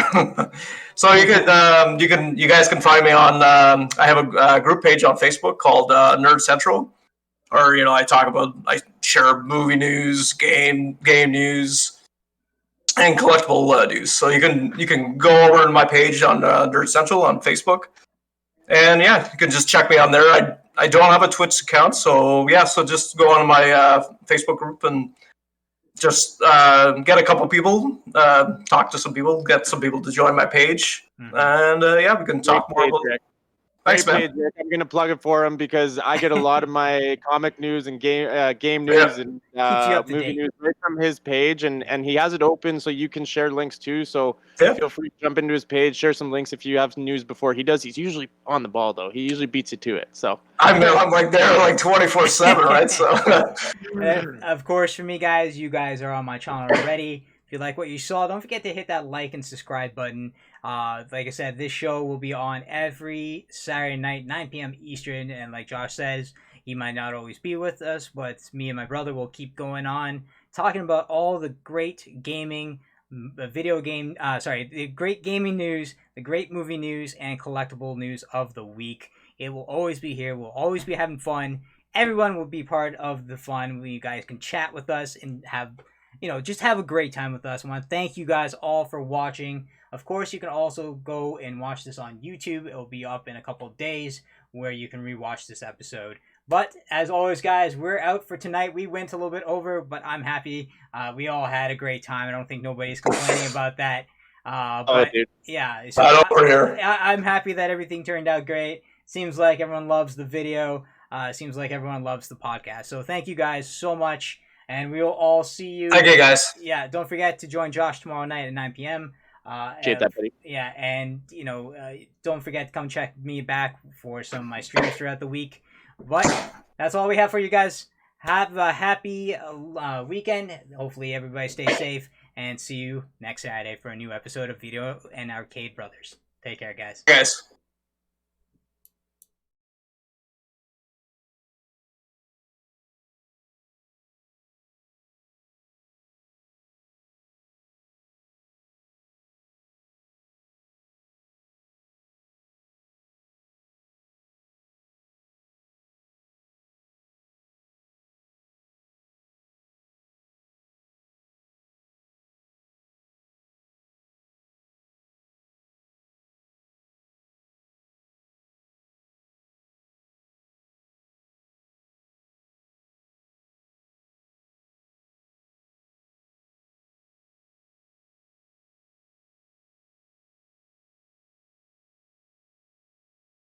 So you guys can find me on. I have a group page on Facebook called Nerd Central, or I share movie news, game news, and collectible news. So you can go over to my page on Nerd Central on Facebook, and you can just check me on there. I don't have a Twitch account, so just go on my Facebook group and just get a couple people, talk to some people, get some people to join my page, and we can talk more about it. Thanks, man. I'm going to plug it for him because I get a lot of my comic news and game news and movie news right from his page, and he has it open so you can share links too. So feel free to jump into his page, share some links if you have news before he does. He's usually on the ball though. He usually beats you to it. So I'm like there like 24/7, right? So of course, for me, guys, you guys are on my channel already. If you like what you saw, don't forget to hit that like and subscribe button. Like I said, this show will be on every Saturday night, 9 p.m. Eastern, and like Josh says, he might not always be with us, but me and my brother will keep going on, talking about all the great gaming, the great gaming news, the great movie news, and collectible news of the week. It will always be here. We'll always be having fun. Everyone will be part of the fun. You guys can chat with us and have just have a great time with us. I want to thank you guys all for watching. Of course, you can also go and watch this on YouTube. It'll be up in a couple of days where you can rewatch this episode. But as always, guys, we're out for tonight. We went a little bit over, but I'm happy. We all had a great time. I don't think nobody's complaining about that. But yeah, so over here. I'm happy that everything turned out great. Seems like everyone loves the video. Seems like everyone loves the podcast. So thank you guys so much, and we'll all see you. Thank you, guys. Yeah, don't forget to join Josh tomorrow night at 9 p.m. Appreciate that, buddy. Yeah, and don't forget to come check me back for some of my streams throughout the week. But that's all we have for you guys. Have a happy weekend. Hopefully everybody stays safe, and see you next Saturday for a new episode of Video and Arcade Brothers. Take care, guys. Guys.